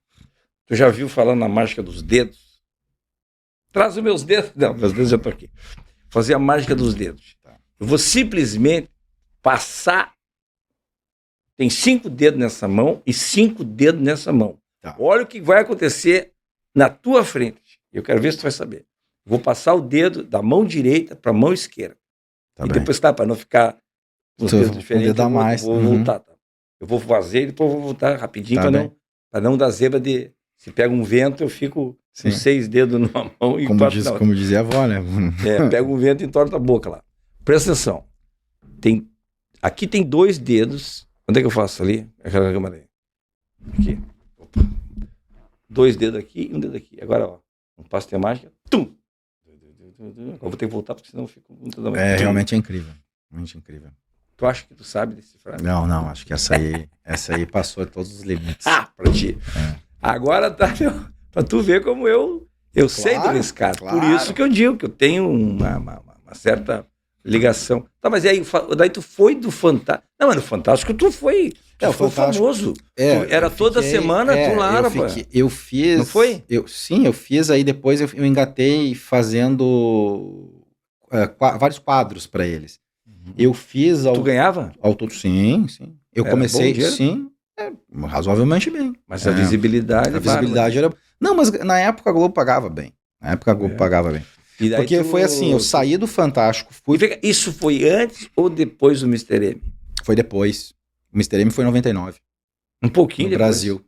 Tu já viu falando na mágica dos dedos? Traz os meus dedos. Não, meus dedos já estão aqui. Fazer a mágica dos dedos. Tá. Eu vou simplesmente passar. Tem 5 dedos nessa mão e 5 dedos nessa mão. Tá. Olha o que vai acontecer na tua frente. Eu quero ver se tu vai saber. Vou passar o dedo da mão direita para a mão esquerda. Tá e bem. depois, para não ficar com os dedos diferentes, vou voltar. Tá? Eu vou fazer e depois vou voltar rapidinho para não dar zebra de... Se pega um vento, eu fico com 6 dedos numa mão e como dizia a avó, né? Pega um vento e entorta a boca lá. Presta atenção. Aqui tem 2 dedos. Onde é que eu faço ali? Aquela câmera aí. Aqui. Opa. 2 dedos aqui e 1 dedo aqui. Agora, ó. Um passo de mágica. Tum! Eu vou ter que voltar porque senão eu fico muito... Realmente é incrível. Realmente incrível. Tu acha que tu sabe decifrar? Não. Acho que essa aí passou todos os limites. Pra ti. Agora tá pra tu ver como eu sei do riscado. Claro. Por isso que eu digo que eu tenho uma certa ligação. Tá, mas aí daí tu foi do Fantástico. Não, mas no Fantástico tu foi famoso. Era toda semana, tu lá, rapaz. Eu fiz... Não foi? Eu fiz, aí depois eu engatei fazendo vários quadros para eles. Eu fiz... Tu ganhava? Ao todo, sim. Eu comecei, sim, razoavelmente bem. Mas a visibilidade... A visibilidade era... Não, mas na época a Globo pagava bem. Pagava bem. Porque foi assim, eu saí do Fantástico, fui... Isso foi antes ou depois do Mr. M? Foi depois. O Mr. M foi em 99. Um pouquinho no depois? Brasil.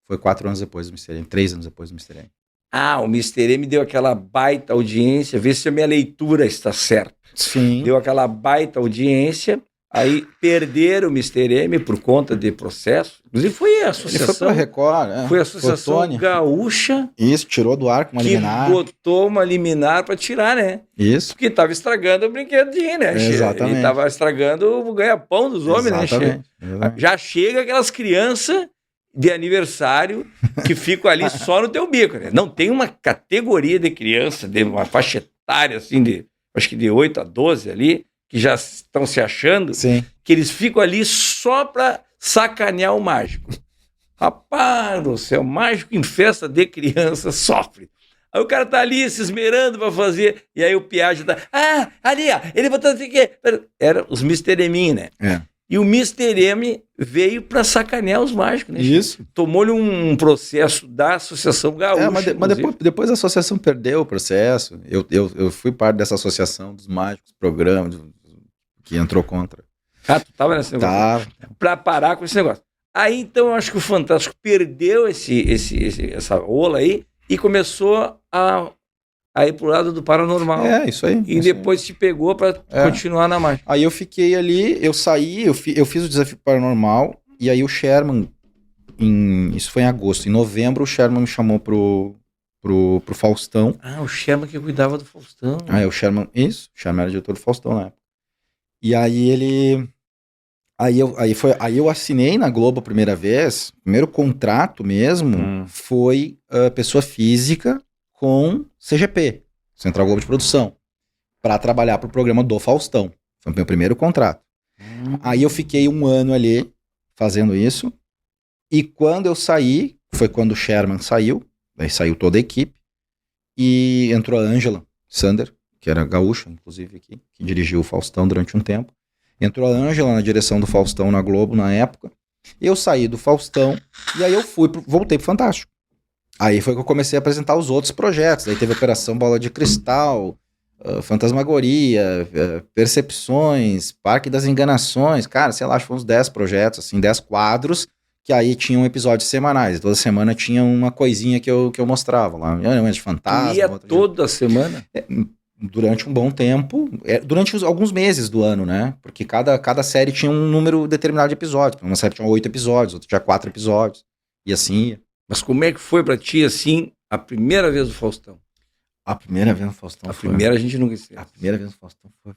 Foi 4 anos depois do Mr. M. 3 anos depois do Mr. M. O Mr. M deu aquela baita audiência, vê se a minha leitura está certa. Sim. Deu aquela baita audiência Aí perderam o Mr. M por conta de processo. Inclusive foi a associação. Ele foi pra Record, Foi a Associação Gaúcha. Isso, tirou do ar com uma liminar. Que botou uma liminar para tirar, né? Isso. Porque estava estragando o brinquedinho, né? Exatamente. Ele estava estragando o ganha-pão dos homens, Exatamente. né? Já chega aquelas crianças de aniversário que ficam ali só no teu bico, né? Não tem uma categoria de criança, de uma faixa etária, assim, acho que de 8 a 12 ali, que já estão se achando, Sim. que eles ficam ali só para sacanear o mágico. Rapaz do céu, mágico em festa de criança sofre. Aí o cara tá ali se esmerando para fazer, e aí o Piaget tá, ali, ó, ele botou assim que era os Mr. M, né? É. E o Mr. M veio para sacanear os mágicos, né? Isso. Tomou-lhe um processo da Associação Gaúcha. Mas depois a associação perdeu o processo. Eu fui parte dessa associação dos mágicos, programa que entrou contra. Ah, tu tava nesse negócio? Tava. Para parar com esse negócio. Aí, então, eu acho que o Fantástico perdeu essa ola aí e começou a ir pro lado do paranormal. É, isso aí. E depois te pegou para continuar na mágica. Aí eu fiquei ali, eu saí, eu fiz o Desafio Paranormal, e aí o Sherman, isso foi em agosto, em novembro o Sherman me chamou pro Faustão. Ah, o Sherman que cuidava do Faustão. O Sherman era diretor do Faustão na época. E aí eu assinei na Globo a primeira vez, o primeiro contrato mesmo foi pessoa física com CGP, Central Globo de Produção, para trabalhar pro programa do Faustão. Foi o meu primeiro contrato. Aí eu fiquei 1 ano ali fazendo isso, e quando eu saí, foi quando o Sherman saiu, aí saiu toda a equipe, e entrou a Ângela Sander, que era gaúcha, inclusive aqui, que dirigiu o Faustão durante um tempo. Entrou a Ângela na direção do Faustão na Globo na época. Eu saí do Faustão e aí eu voltei pro Fantástico. Aí foi que eu comecei a apresentar os outros projetos. Aí teve Operação Bola de Cristal, Fantasmagoria, Percepções, Parque das Enganações. Cara, sei lá, acho que foi uns 10 projetos, assim, 10 quadros, que aí tinham episódios semanais. Toda semana tinha uma coisinha que eu mostrava lá. De fantasma. Ia toda semana? Durante um bom tempo, durante alguns meses do ano, né? Porque cada série tinha um número determinado de episódios. Uma série tinha 8 episódios, outra tinha 4 episódios. E assim ia. Mas como é que foi pra ti, assim, a primeira vez do Faustão? A primeira vez no Faustão foi... A primeira a gente nunca esquece. A primeira vez no Faustão foi...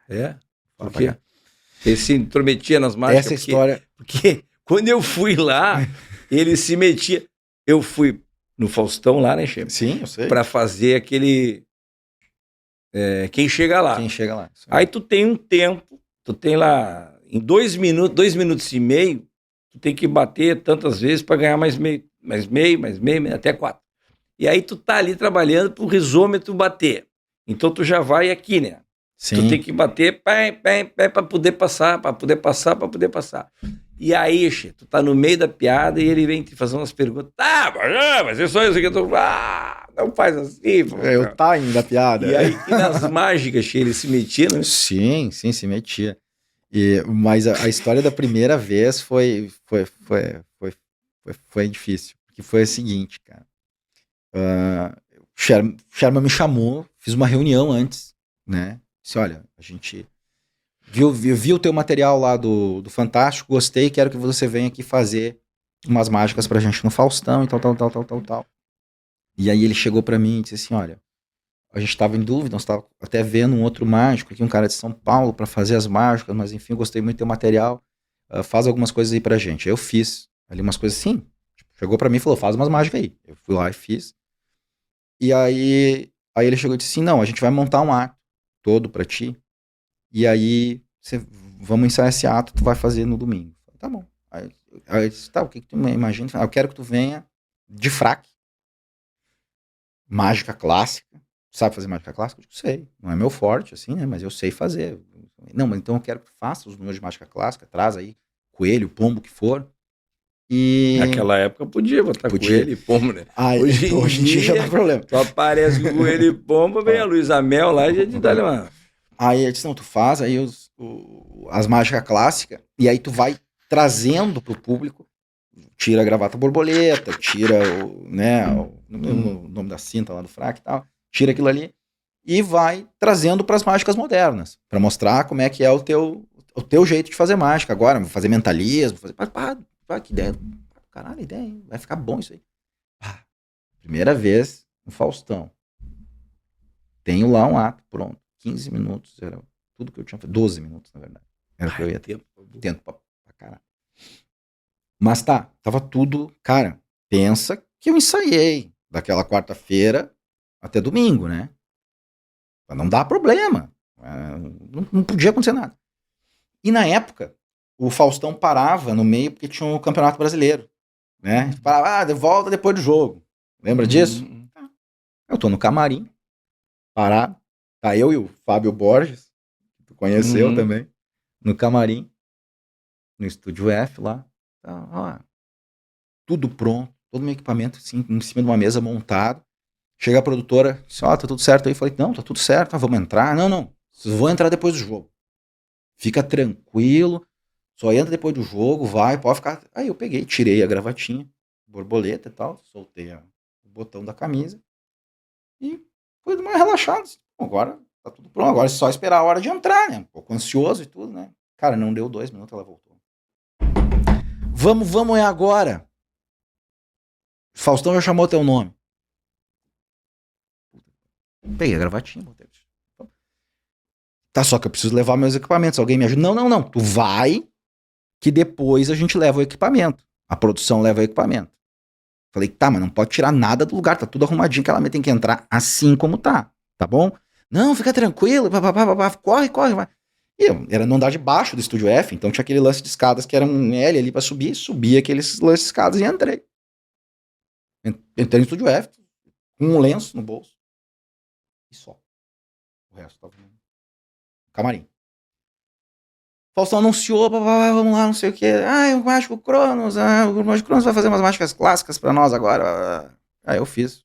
É? Por quê? Ele se intrometia nas mágicas. Essa história... Porque quando eu fui lá, ele se metia... Eu fui no Faustão lá, né, Chefe? Sim, eu sei. Pra fazer aquele... Quem chega lá. Quem chega lá. Aí tu tem um tempo, tu tem lá, em 2 minutos e meio, tu tem que bater tantas vezes para ganhar mais meio, até 4. E aí tu tá ali trabalhando pro risômetro bater. Então tu já vai aqui, né? Sim. Tu tem que bater para poder passar. E aí, che, tu tá no meio da piada e ele vem te fazer umas perguntas. Mas é só isso que eu tô... não faz assim. Pô. É o timing da piada. E aí, nas mágicas, che, ele se metia, né? Sim, se metia. Mas a história da primeira vez foi difícil. Porque foi o seguinte, cara. Sherman me chamou, fiz uma reunião antes, né? Disse, olha, a gente viu o teu material lá do Fantástico, gostei, quero que você venha aqui fazer umas mágicas pra gente no Faustão e tal. E aí ele chegou pra mim e disse assim, olha, a gente tava em dúvida, nós tava até vendo um outro mágico aqui, um cara de São Paulo, pra fazer as mágicas, mas enfim, eu gostei muito do teu material, faz algumas coisas aí pra gente. Aí eu fiz ali umas coisas assim, chegou pra mim e falou, faz umas mágicas aí. Eu fui lá e fiz. E aí ele chegou e disse assim, não, a gente vai montar um ato todo pra ti, e aí vamos ensaiar esse ato, tu vai fazer no domingo. Falei, tá bom. Aí eu disse, tá, o que tu imagina? Eu quero que tu venha de fraque, mágica clássica. Sabe fazer mágica clássica? Eu digo, sei, não é meu forte, assim, né, mas eu sei fazer. Não, mas então eu quero que tu faça os números de mágica clássica, traz aí coelho, pombo, o que for. E... Naquela época podia botar coelho e pombo, né? Hoje em dia já dá problema. Só aparece com coelho e pombo, vem a Luísa Mel lá e a gente dá uma... Aí eu disse, não, tu faz aí as mágicas clássicas, e aí tu vai trazendo pro público, tira a gravata borboleta, tira o nome da cinta lá do fraque e tal, tira aquilo ali, e vai trazendo para as mágicas modernas, para mostrar como é que é o teu jeito de fazer mágica agora, vou fazer mentalismo, fazer... que ideia, caralho, ideia, hein? Vai ficar bom isso aí. Primeira vez no Faustão. Tenho lá um ato, pronto, 15 minutos, era tudo que eu tinha feito, 12 minutos, na verdade. Era o que eu ia ter. Tempo pra caralho. Mas tava tudo, cara, pensa que eu ensaiei daquela quarta-feira até domingo, né? Pra não dar problema. Não podia acontecer nada. E na época, o Faustão parava no meio porque tinha o Campeonato Brasileiro, né? Parava, volta depois do jogo. Lembra disso? Eu tô no camarim, parado. Tá eu e o Fábio Borges, que tu conheceu também, no camarim, no Estúdio F lá. Tudo pronto, todo o meu equipamento assim, em cima de uma mesa montado. Chega a produtora, disse, tá tudo certo aí. Eu falei, não, tá tudo certo, vamos entrar. Não, vocês vão entrar depois do jogo. Fica tranquilo, só entra depois do jogo, vai, pode ficar. Aí eu peguei, tirei a gravatinha, borboleta e tal, soltei o botão da camisa e foi mais relaxado. Agora tá tudo pronto, agora é só esperar a hora de entrar, né? Um pouco ansioso e tudo, né? Cara, não deu 2 minutos, ela voltou. Vamos, é agora. Faustão já chamou teu nome. Peguei a gravatinha, botei. Tá, só que eu preciso levar meus equipamentos. Alguém me ajuda? Não. Tu vai, que depois a gente leva o equipamento. A produção leva o equipamento. Falei, tá, mas não pode tirar nada do lugar. Tá tudo arrumadinho, que ela tem que entrar assim como tá bom? Não, fica tranquilo, corre, vai. E eu era no andar de baixo do Estúdio F, então tinha aquele lance de escadas que era um L ali pra subir, subi aqueles lances de escadas e entrei. Entrei no Estúdio F, com um lenço no bolso. E só. O resto tava no camarim. Faustão anunciou, vamos lá, não sei o que. O Mágico Cronos, o Mágico Cronos vai fazer umas mágicas clássicas pra nós agora. Aí eu fiz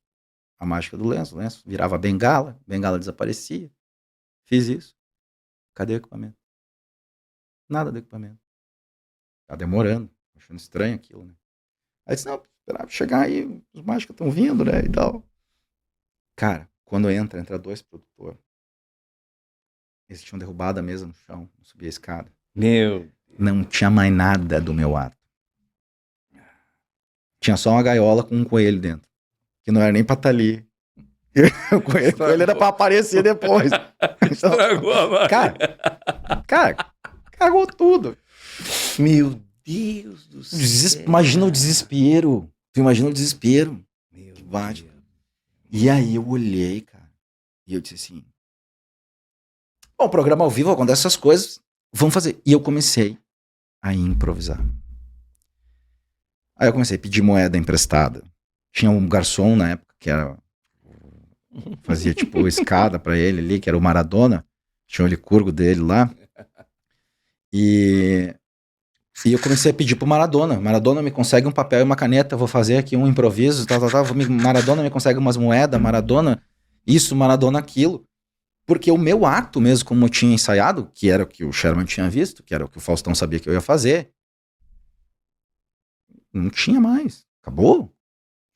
a mágica do lenço, o lenço virava bengala desaparecia. Fiz isso. Cadê o equipamento? Nada do equipamento. Tá demorando, achando estranho aquilo, né? Aí disse, não, esperava chegar aí, os mágicos estão vindo, né, e tal. Cara, quando entra 2 produtores. Eles tinham derrubado a mesa no chão, subi a escada. Não tinha mais nada do meu ato. Tinha só uma gaiola com um coelho dentro. Que não era nem pra estar ali. O coelho era pra aparecer depois. Então, Estragou a mágica. Cara, cagou tudo. Meu Deus do céu. Imagina o desespero. Tu imagina o desespero. Meu que bate. E aí eu olhei, cara. E eu disse assim... Bom, programa ao vivo, acontece essas coisas, vamos fazer. E eu comecei a improvisar. Aí eu comecei a pedir moeda emprestada. Tinha um garçom na época que fazia tipo escada pra ele ali, que era o Maradona. Tinha o Licurgo dele lá. E eu comecei a pedir pro Maradona. Maradona, me consegue um papel e uma caneta, vou fazer aqui um improviso, tal. Maradona, me consegue umas moedas, Maradona isso, Maradona aquilo. Porque o meu ato mesmo, como eu tinha ensaiado, que era o que o Sherman tinha visto, que era o que o Faustão sabia que eu ia fazer, não tinha mais. Acabou.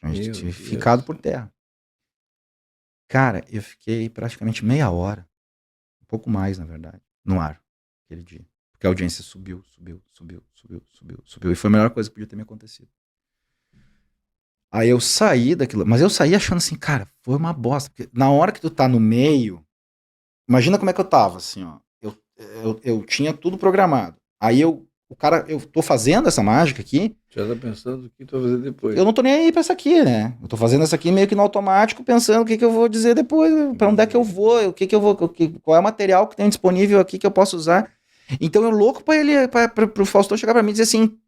A gente tinha ficado por terra. Cara, eu fiquei praticamente meia hora, um pouco mais, na verdade, no ar, aquele dia. Porque a audiência subiu. E foi a melhor coisa que podia ter me acontecido. Aí eu saí daquilo, mas eu saí achando assim, cara, foi uma bosta. Porque na hora que tu tá no meio... Imagina como é que eu tava, assim, ó. Eu tinha tudo programado. Aí eu tô fazendo essa mágica aqui. Já tá pensando o que tu vai fazer depois. Eu não tô nem aí pra essa aqui, né? Eu tô fazendo essa aqui meio que no automático, pensando o que eu vou dizer depois, pra onde é que eu vou, qual é o material que tem disponível aqui que eu posso usar. Então eu louco pro Faustão chegar pra mim e dizer assim,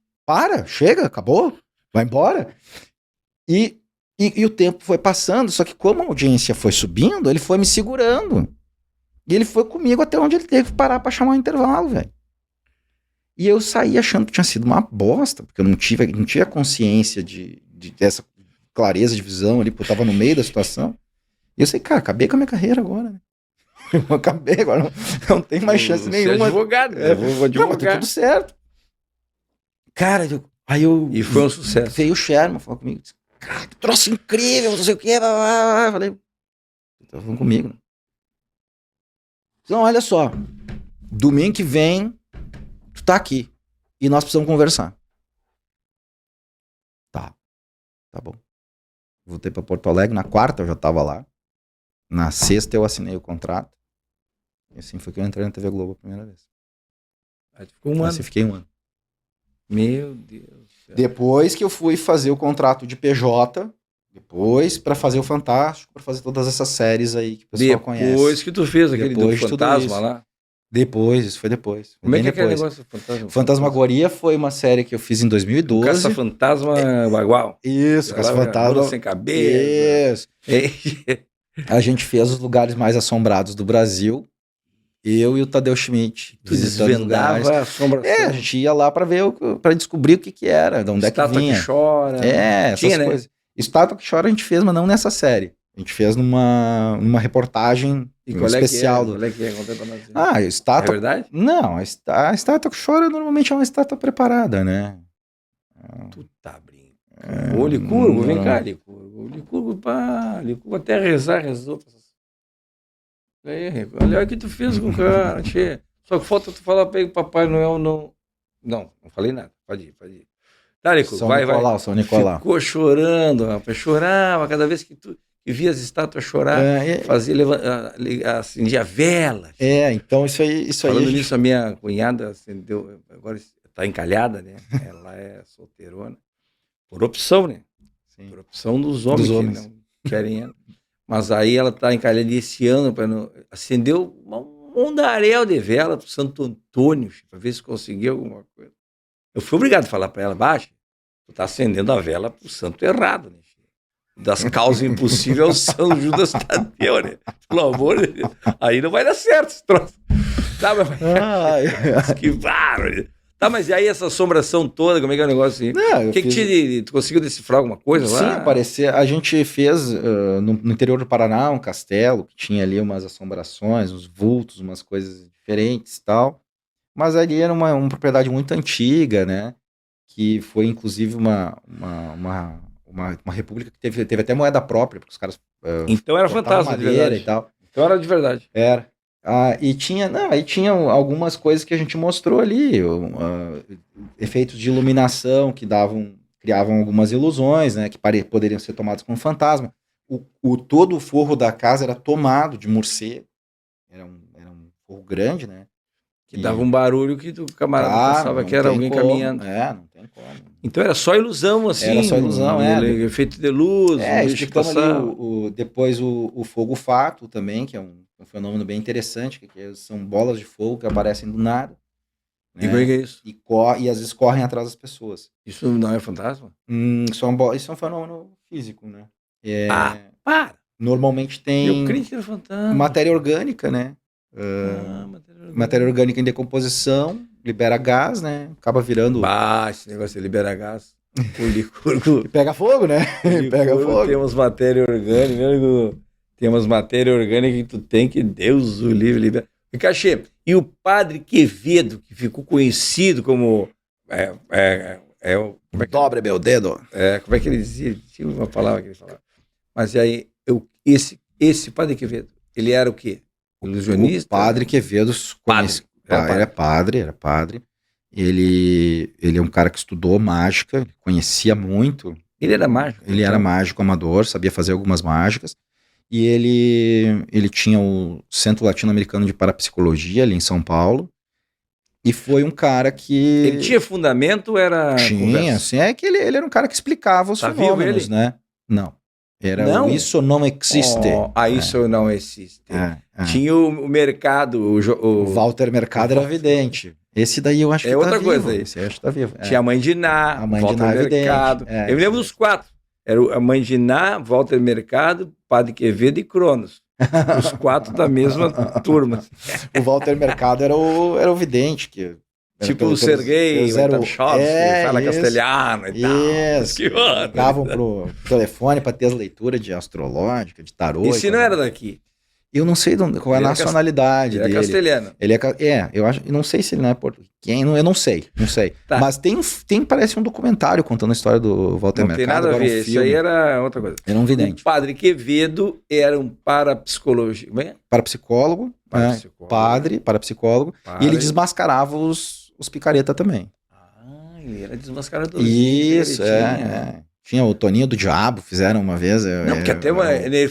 chega, acabou, vai embora. E o tempo foi passando, só que como a audiência foi subindo, ele foi me segurando. E ele foi comigo até onde ele teve que parar pra chamar um intervalo, velho. E eu saí achando que tinha sido uma bosta, porque eu não tive a consciência dessa clareza de visão ali, porque eu tava no meio da situação. E eu sei, cara, acabei com a minha carreira agora, né? Eu acabei agora, não tem mais chance nenhuma. Você é advogado, né? Vou advogar. Não, mas tá tudo certo. Cara, E foi um sucesso. Veio o Sherman falar comigo, disse, cara, que troço incrível, não sei o que, eu falei, tá falando comigo, né? Então, olha só, domingo que vem, tu tá aqui e nós precisamos conversar. Tá bom. Voltei pra Porto Alegre, na quarta eu já tava lá. Na sexta eu assinei o contrato. E assim foi que eu entrei na TV Globo a primeira vez. Aí tu ficou um ano. Assim fiquei um ano. Meu Deus do céu. Depois que eu fui fazer o contrato de PJ, depois pra fazer o Fantástico, pra fazer todas essas séries aí que o pessoal conhece. Depois que tu fez aquele Depois do de tudo Fantasma isso. lá. Depois, isso foi depois. Como é que é aquele depois. negócio do Fantasma? Fantasmagoria foi uma série que eu fiz em 2012. Caça-Fantasma Bagual. Isso, Caça-Fantasma. Rola sem cabeça. Isso. A gente fez os lugares mais assombrados do Brasil. Eu e o Tadeu Schmidt. Tu desvendava a assombração. A gente ia lá pra descobrir o que era, de onde é que vinha. Estátua que chora. Essas Tinha, coisas. né? Estátua que chora a gente fez, mas não nessa série. A gente fez numa reportagem especial. Qual é que é? Conta pra nós. A estátua... É verdade? Não, a estátua que chora normalmente é uma estátua preparada, né? Tu tá brincando. Ô, Licurgo, vem cá, Licurgo. Licurgo até rezou. Aí, olha o que tu fez com o cara, tchê. Só que falta tu falar pra ele que Papai Noel não... Não falei nada. Pode ir. Tá, Licurgo, vai. São Nicolau. Ficou chorando, rapaz. Chorava cada vez que tu via as estátuas chorar, acendia vela. Então isso aí... Falando nisso, a minha cunhada acendeu, agora tá encalhada, né? Ela é solteirona. Por opção, né? Sim. Por opção dos homens que não querem ela. Mas aí ela tá encalhada esse ano, acendeu um mundaréu de vela pro Santo Antônio, para ver se conseguia alguma coisa. Eu fui obrigado a falar para ela, baixa, tu tá acendendo a vela pro santo errado, né? Das causas impossíveis ao São Judas Tadeu, né? Pelo amor de Deus. Aí não vai dar certo esse troço. Tá, mas... que bárbaro. Tá, mas e aí essa assombração toda, como é que é o negócio assim? Tu conseguiu decifrar alguma coisa lá? Sim, aparecer. A gente fez no interior do Paraná um castelo que tinha ali umas assombrações, uns vultos, umas coisas diferentes e tal. Mas ali era uma propriedade muito antiga, né? Que foi inclusive uma república que teve até moeda própria, porque os caras então era fantasma de verdade. E tal. Então era de verdade. Era. E tinha algumas coisas que a gente mostrou ali, efeitos de iluminação que criavam algumas ilusões, né, que poderiam ser tomados como fantasma. Todo o forro da casa era tomado de morcego, era um forro grande, né? Que dava um barulho que o camarada pensava que era alguém caminhando. Não tem como. Então era só ilusão, assim. Era só ilusão, efeito de luz. Explicamos ali depois o fogo fato também, que é um fenômeno bem interessante, que são bolas de fogo que aparecem do nada. Né? E como é que é isso? E às vezes correm atrás das pessoas. Isso não é fantasma? Isso é um fenômeno físico, né? Para! Normalmente tem Eu creio que era fantasma. Matéria orgânica, né? Matéria orgânica em decomposição, libera gás, né? Acaba virando... Esse negócio de libera gás. O Licurgo... Pega fogo, né? Pega fogo. Tem umas matérias orgânicas, tem umas matérias orgânicas que tu tem que Deus o livre libera. E Cachê, e o Padre Quevedo, que ficou conhecido como... Dobre meu dedo. Como é que ele dizia? Tinha uma palavra que ele falava. Mas aí, esse Padre Quevedo, ele era o quê? Ilusionista? O Padre Quevedo era padre. Ele é um cara que estudou mágica, conhecia muito. Ele era mágico? Ele era mágico amador, sabia fazer algumas mágicas. E ele tinha o Centro Latino-Americano de Parapsicologia ali em São Paulo. E foi um cara que... Ele tinha fundamento ou era Tinha, assim, que ele era um cara que explicava os fenômenos, né? Não. Isso não existe. Isso não existe. Tinha o Mercado. O Walter Mercado era vidente. Esse daí eu acho que tá outra vivo. Coisa aí. Esse eu acho que tá vivo. Tinha a Mãe de Ná, Walter Mercado. Eu me lembro dos 4. Era a Mãe de Ná, Walter Mercado, Padre Quevedo e Cronos. Os 4 da mesma turma. O Walter Mercado era o vidente, que... Tipo o Sergei, o Tchaikovsky, que fala castelhano e tal. Isso. Ligavam pro telefone para ter as leituras de astrológica, de tarô. Esse não era daqui. Eu não sei qual é a nacionalidade dele. Ele é castelhano. Eu acho, não sei se ele não é português. Eu não sei. Tá. Mas parece um documentário contando a história do Walter Mercado. Não tem nada a ver, isso aí era outra coisa. Era um vidente. O Padre Quevedo era um parapsicólogo. Parapsicólogo, parapsicólogo, e ele desmascarava os picareta também. Ele era desmascarador. Isso, Tinha o Toninho do Diabo, fizeram uma vez. Porque até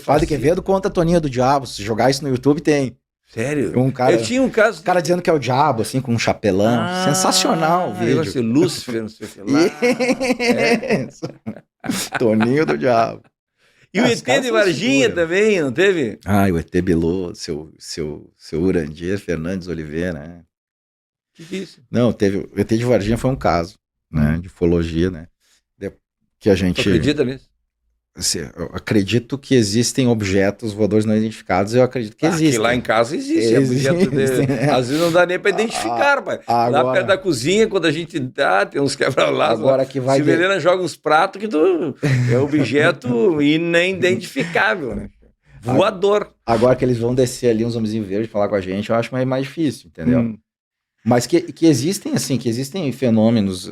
Padre Quevedo conta Toninho do Diabo, se jogar isso no YouTube tem. Sério? Eu tinha um caso... O cara dizendo que é o diabo, assim, com um chapelão. Sensacional o vídeo. Assim, Lúcifer, não sei o que lá. Toninho do Diabo. E o ET de Varginha também, não teve? O ET Bilu, seu Urandir Fernandes Oliveira, né? Que isso? Não, teve... O ET de Varginha foi um caso, né? De ufologia, né? Que a gente... Tu acredita nisso? Eu acredito que existem objetos voadores não identificados, eu acredito que existem. Que lá em casa existe. Às vezes não dá nem para identificar, pai. Lá perto da cozinha, quando a gente dá, tem uns quebra-laços. Agora que vai... Sibeliana joga uns pratos que é objeto inidentificável, né? Voador. Agora que eles vão descer ali uns homenzinhos verdes falar com a gente, eu acho mais difícil, entendeu? Mas que existem, assim, fenômenos,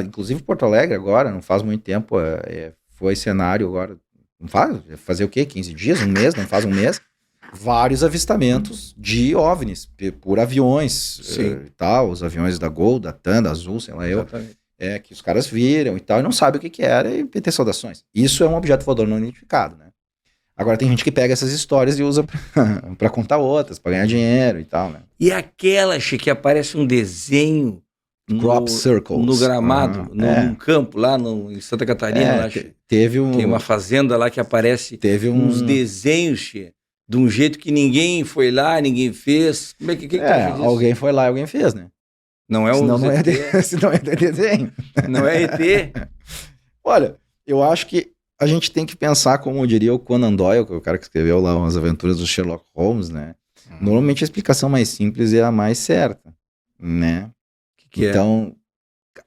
inclusive Porto Alegre agora, não faz muito tempo, foi cenário agora, não faz, fazer o quê? 15 dias, um mês, não faz um mês, vários avistamentos de OVNIs, por aviões e tal, os aviões da Gol, da TAM, da Azul, sei lá que os caras viram e tal, e não sabem o que era, e tem saudações. Isso é um objeto voador não identificado, né? Agora tem gente que pega essas histórias e usa pra contar outras, pra ganhar dinheiro e tal, né? E aquela, que aparece um desenho Crop Circles. No gramado, num campo lá em Santa Catarina. Teve tem uma fazenda lá que aparece uns desenhos, de um jeito que ninguém foi lá, ninguém fez. Como é que alguém foi lá e alguém fez, né? Não é senão não é desenho. Não é ET. Olha, eu acho que a gente tem que pensar, como diria o Conan Doyle, que é o cara que escreveu lá As Aventuras do Sherlock Holmes, né? Normalmente a explicação mais simples é a mais certa, né? Então,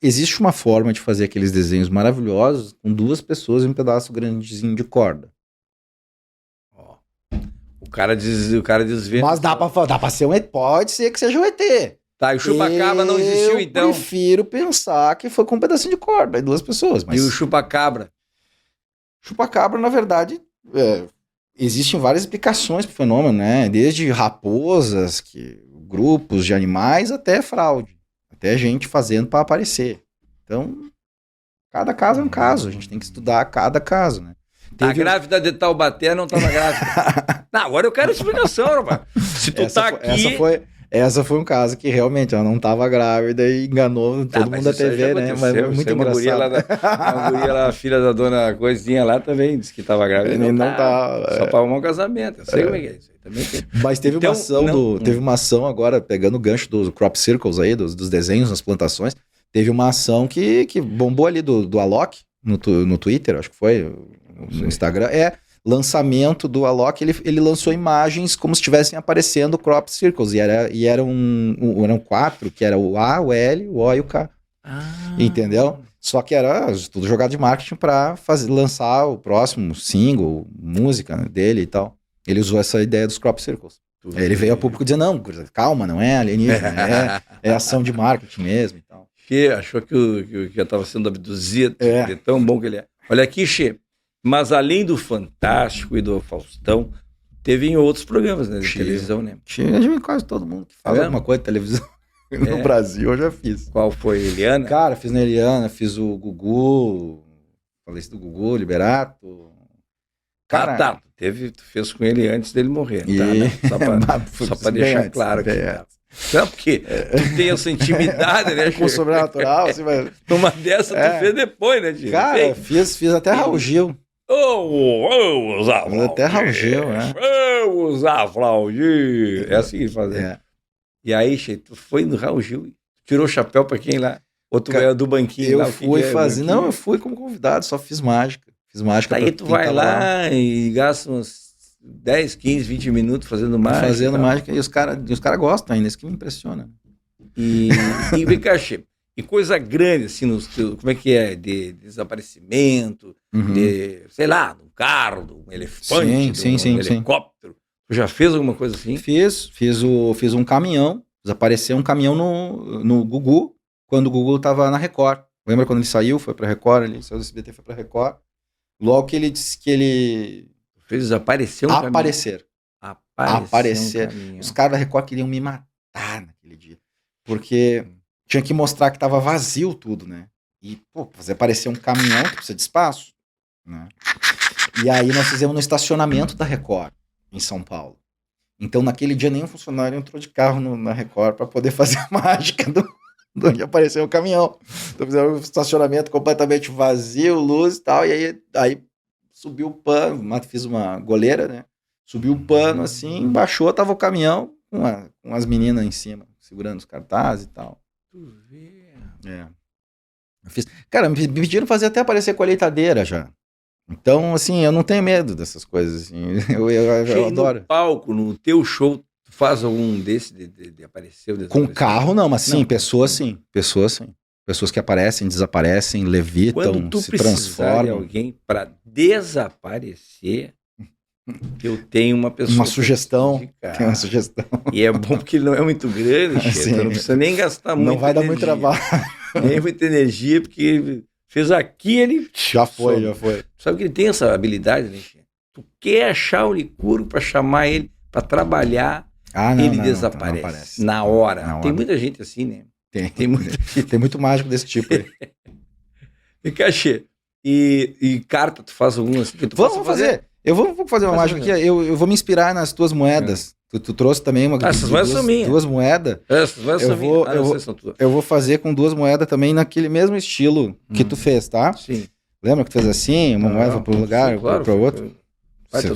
existe uma forma de fazer aqueles desenhos maravilhosos com duas pessoas e um pedaço grandezinho de corda. O cara desvenda. Mas dá pra ser um ET, pode ser que seja um ET. Tá, e o chupacabra não existiu, então? Eu prefiro pensar que foi com um pedacinho de corda, e duas pessoas. Mas... E o chupacabra? Chupacabra, na verdade, existem várias explicações pro fenômeno, né? Desde raposas, grupos de animais, até fraude. Até gente fazendo para aparecer. Então, cada caso é um caso. A gente tem que estudar cada caso, né? A grávida de Taubaté não estava grávida. Não, agora eu quero explicação, rapaz. Se tu tá aqui... Essa foi um caso que realmente ela não estava grávida e enganou todo mundo da TV, né? Mas foi muito engraçado. Uma guria lá, filha da dona Coisinha lá também, disse que estava grávida. Ele não tá... Só para arrumar um casamento. Eu sei como é que é isso aí. Também tem. Mas teve teve uma ação agora, pegando o gancho dos crop circles aí, dos desenhos nas plantações, teve uma ação que bombou ali do Alok, no Twitter, acho que foi, no Instagram, lançamento do Alok, ele lançou imagens como se estivessem aparecendo crop circles, e eram 4, que era o A, o L, o O e o K. Entendeu? Só que era tudo jogado de marketing para lançar o próximo single, música dele e tal. Ele usou essa ideia dos crop circles. Ele veio ao público dizendo, não, calma, não é alienígena, é ação de marketing mesmo e tal. Achou que já estava sendo abduzido, de tão bom que ele é. Olha aqui, Che, mas além do Fantástico e do Faustão, teve em outros programas, né, de televisão, né? Quase todo mundo que faz alguma coisa de televisão no Brasil, eu já fiz. Qual foi? Eliana? Cara, fiz na Eliana, fiz o Gugu, falei isso do Gugu, Liberato. Cara, tu fez com ele antes dele morrer, tá, né? Só pra deixar claro aqui. Não, porque tu tem essa intimidade, né? Com o sobrenatural, assim, mas... Uma dessa tu fez depois, né, Gil? Cara, fiz até Raul Gil. Até Raul Gil, né? Vamos usar Raul Gil. É assim que fazia. E aí, Che, tu foi no Raul Gil, tirou o chapéu pra quem lá? Ou tu era do banquinho? Eu fui fazer... Não, eu fui como convidado, só fiz mágica. Aí tu vai lá e gasta uns 10, 15, 20 minutos fazendo mágica. Fazendo mágica, e os caras gostam ainda, isso que me impressiona. E vem cá, Che, e coisa grande, assim, como é que é? De desaparecimento, de, sei lá, de um carro, de um elefante, de um helicóptero. Tu já fez alguma coisa assim? Fiz um caminhão, desapareceu um caminhão no Gugu, quando o Gugu tava na Record. Lembra quando ele saiu, foi pra Record, ele saiu do SBT, foi pra Record. Logo que ele disse que ele... Fez desaparecer um caminhão. aparecer. Os caras da Record queriam me matar naquele dia. Porque tinha que mostrar que tava vazio tudo, né? E, pô, fazer aparecer um caminhão que precisa de espaço, né? E aí nós fizemos no estacionamento da Record, em São Paulo. Então, naquele dia, nenhum funcionário entrou de carro na Record para poder fazer a mágica do onde apareceu o caminhão. Então, fizemos um estacionamento completamente vazio, luz e tal, e aí subiu o pano, fiz uma goleira, né? Subiu o pano assim, baixou, tava o caminhão com as meninas em cima, segurando os cartazes e tal. Tu vê. Cara, me pediram fazer até aparecer colheitadeira já. Então, assim, eu não tenho medo dessas coisas, assim. Eu adoro. No palco, no teu show, tu faz algum desse de aparecer? Com carro, não, mas sim, pessoas sim. Pessoas que aparecem, desaparecem, levitam, quando tu se precisar de transformam. alguém para desaparecer, eu tenho uma pessoa. Uma sugestão. Tem uma sugestão. E é bom porque ele não é muito grande, chefe, então não precisa nem gastar muito. Não vai dar muito trabalho. Nem muita energia, porque fez aqui, ele. Já foi. Sabe que ele tem essa habilidade, né, chefe? Tu quer achar o Licurgo para chamar ele para trabalhar, ele desaparece. Na hora. Tem muita gente assim, né? Tem muito mágico desse tipo aí. E cachê. E carta, tu faz alguma assim que tu Vamos fazer. Eu vou fazer uma mágica aqui. Eu vou me inspirar nas tuas moedas. Tu trouxe também essas moedas são minhas. Duas moedas. Essas moedas são minhas. Eu vou fazer com duas moedas também naquele mesmo estilo que tu fez, tá? Sim. Lembra que tu fez assim? Uma moeda para um lugar, para outro?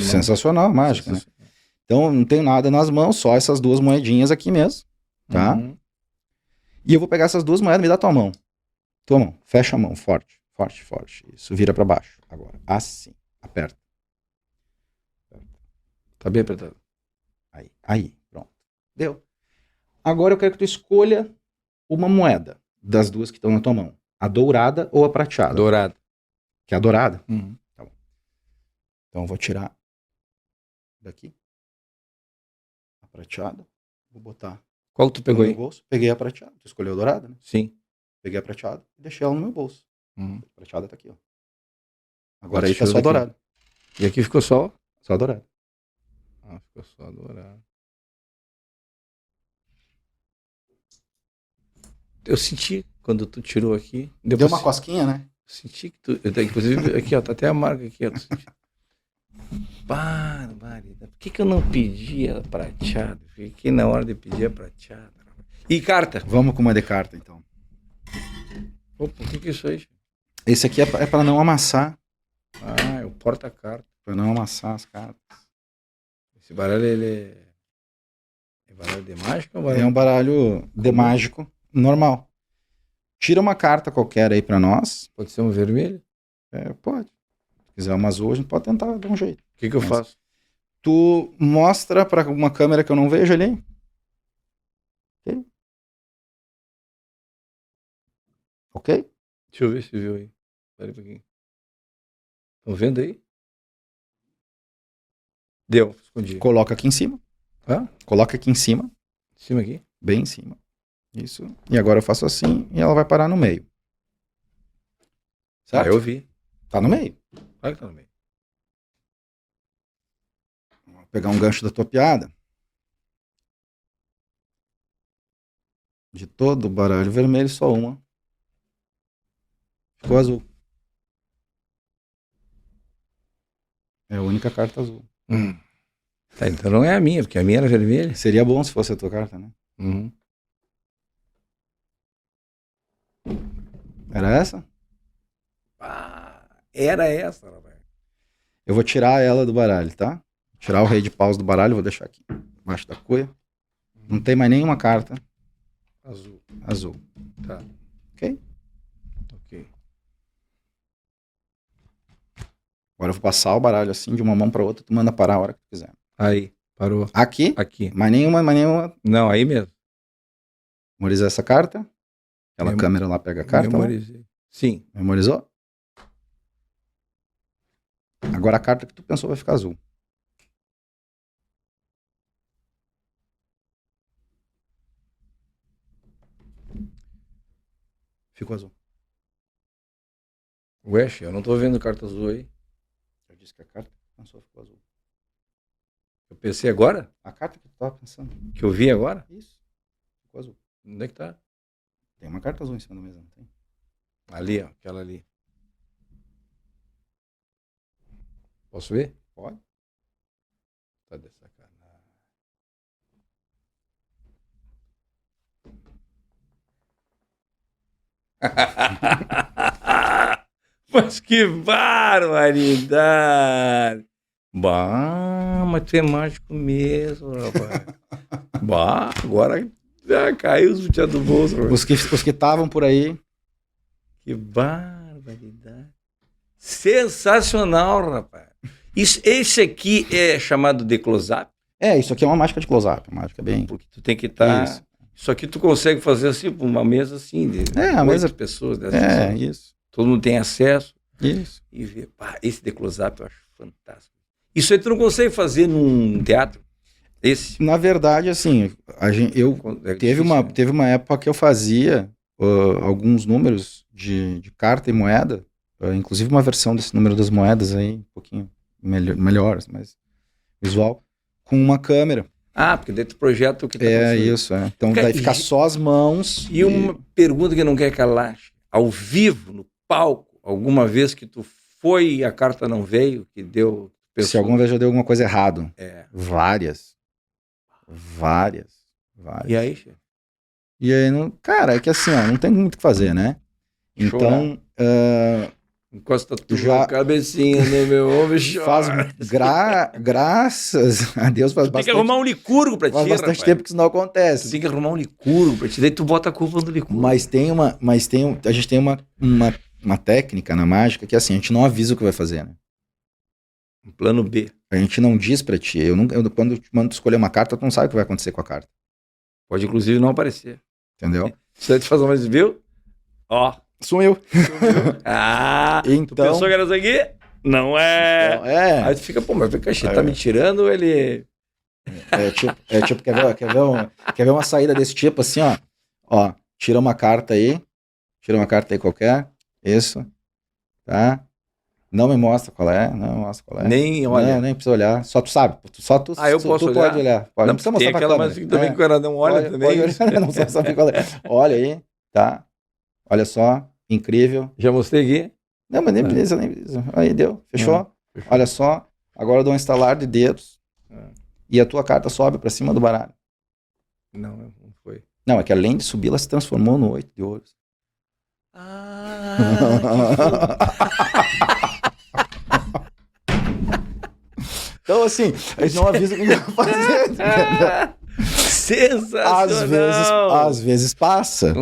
Sensacional a mágica, né? Então não tenho nada nas mãos, só essas duas moedinhas aqui mesmo, tá? E eu vou pegar essas duas moedas e me dá tua mão. Tua mão. Fecha a mão. Forte. Isso. Vira pra baixo. Agora. Assim. Aperta. Tá bem apertado. Aí. Pronto. Deu. Agora eu quero que tu escolha uma moeda das duas que estão na tua mão. A dourada ou a prateada? Dourada. Que é a dourada? Tá bom. Então eu vou tirar daqui. A prateada. Vou botar. Qual tu pegou aí? Bolso. Peguei a prateada. Tu escolheu a dourada, né? Sim. Peguei a prateada e deixei ela no meu bolso. A prateada tá aqui, ó. Agora aí tá só a dourada. E aqui ficou só? Só a dourada. Ficou só a dourada. Eu senti quando tu tirou aqui. Deu uma cosquinha, né? Senti que tu. Inclusive, aqui, ó, tá até a marca aqui, ó. Barbaridade. Por que eu não pedi a prateada? Fiquei na hora de pedir a prateada. E carta? Vamos com uma de carta, então. Opa, o que é isso aí? Esse aqui é para não amassar. É o porta-carta. Para não amassar as cartas. Esse baralho, ele é baralho de mágica ou baralho? É um baralho de mágico normal. Tira uma carta qualquer aí para nós. Pode ser um vermelho? Pode. Se quiser uma azul, a gente pode tentar dar um jeito. O que eu faço? Tu mostra para uma câmera que eu não vejo ali. Ok? Deixa eu ver se viu aí. Espera um pouquinho. Estão vendo aí? Deu, escondi. Coloca aqui em cima. Coloca aqui em cima. Em cima aqui? Bem em cima. Isso. E agora eu faço assim e ela vai parar no meio. Certo? Eu vi. Tá no meio. Claro que tá no meio. Vou pegar um gancho da tua piada. De todo o baralho vermelho, só uma. Ficou azul. É a única carta azul. Tá, então não é a minha, porque a minha era vermelha. Seria bom se fosse a tua carta, né? Era essa? Era essa, rapaz. Eu vou tirar ela do baralho, tá? Tirar o rei de paus do baralho, vou deixar aqui embaixo da cuia. Não tem mais nenhuma carta azul. Tá. Ok? Agora eu vou passar o baralho assim de uma mão para outra, tu manda parar a hora que tu quiser. Aí, parou. Aqui? Aqui. Mais nenhuma. Não, aí mesmo. Memorizar essa carta. Aquela câmera lá pega a carta. Memorizei. Né? Sim. Memorizou? Agora a carta que tu pensou vai ficar azul. Ficou azul. Ué, eu não tô vendo carta azul aí. Eu disse que a carta que tu pensou ficou azul. Eu pensei agora? A carta que tu tava pensando. Que eu vi agora? Isso. Ficou azul. Onde é que tá? Tem uma carta azul em cima da mesa, não tem? Ali, ó. Aquela ali. Posso ver? Pode. Tá de sacanagem. Mas que barbaridade! Bah, mas tu é mágico mesmo, rapaz. Bah, agora já caiu os butiá do bolso. Os que estavam por aí. Que barbaridade. Sensacional, rapaz. Esse aqui é chamado de close-up? Isso aqui é uma mágica de close-up. Mágica bem. Porque tu tem que estar... Isso aqui tu consegue fazer assim, por uma mesa assim, de a mesa... pessoas. Isso. Todo mundo tem acesso. Isso. E ver. Pá, esse de close-up eu acho fantástico. Isso aí tu não consegue fazer num teatro? Esse? Na verdade, assim, teve uma época que eu fazia alguns números de carta e moeda, inclusive uma versão desse número das moedas aí, um pouquinho melhor, mas visual, com uma câmera. Ah, porque dentro do projeto que tá isso. Então daí fica só as mãos. E uma pergunta que não quer calar. Ao vivo, no palco, alguma vez que tu foi e a carta não veio, que deu... Se alguma vez já deu alguma coisa errado. Várias. E aí, chefe? E aí, cara, é que assim, ó, não tem muito o que fazer, né? Então... Encosta tua cabecinha no meu ombro e chora. Graças a Deus faz bastante... Tem que arrumar um licurgo pra ti, faz bastante rapaz. tempo que isso não acontece. Tu tem que arrumar um licurgo pra ti, daí tu bota a culpa no licurgo. A gente tem uma técnica na mágica que assim, a gente não avisa o que vai fazer, né? Um plano B. A gente não diz pra ti. Quando eu te mando escolher uma carta, tu não sabe o que vai acontecer com a carta. Pode, inclusive, não aparecer. Entendeu? Você vai te fazer mais, viu? Ó. Sumiu. Então... Tu pensou que era isso aqui? Não é. Então, Aí tu fica, pô, mas o cachê tá me tirando ou ele... Tipo, quer ver uma saída desse tipo, assim, ó, tira uma carta aí qualquer, isso, tá? Não me mostra qual é, Nem olha. Nem precisa olhar, só tu sabe, eu posso olhar? Pode olhar. Não precisa mostrar pra câmera. Mas também que o cara não olha também. Pode olhar, não sabe qual é. Olha aí, tá? Olha só, incrível. Já mostrei aqui? Não, mas nem precisa. Aí, deu, fechou? Olha só, agora eu dou um estalar de dedos. E a tua carta sobe pra cima do baralho. Não foi. Não, é que além de subir, ela se transformou no 8 de ouros. Então, assim, a gente não avisa o que a gente vai fazer. Sensacional! Às vezes passa.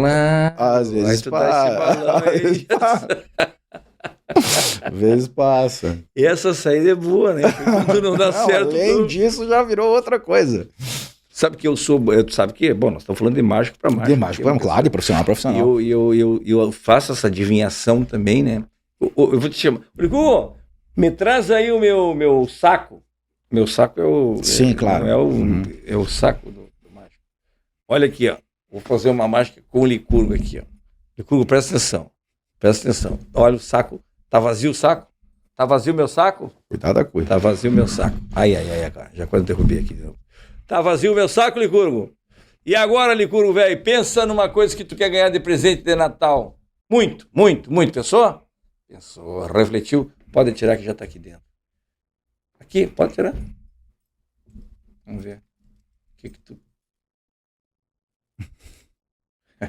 Às vezes passa. Às vezes passa. E essa saída é boa, né? Quando não dá certo. Além disso, já virou outra coisa. Sabe que eu sou. Tu sabe que, bom, nós estamos falando de mágico para mágico. De mágico para claro, de profissional para profissional. Eu faço essa adivinhação também, né? Eu vou te chamar. Licu, me traz aí o meu saco. Meu saco é o. Sim, claro. É o saco do mágico. Olha aqui, ó. Vou fazer uma mágica com o licurgo aqui, ó. Licurgo, presta atenção. Presta atenção. Olha o saco. Tá vazio o saco? Tá vazio o meu saco? Cuidado da coisa. Tá vazio o meu saco. Ai, cara. Já quase derrubei aqui. Tá vazio o meu saco, Licurgo? E agora, Licurgo, velho, pensa numa coisa que tu quer ganhar de presente de Natal. Muito. Pensou? Pensou, refletiu. Pode tirar que já tá aqui dentro. Aqui, pode tirar. Vamos ver. O que tu...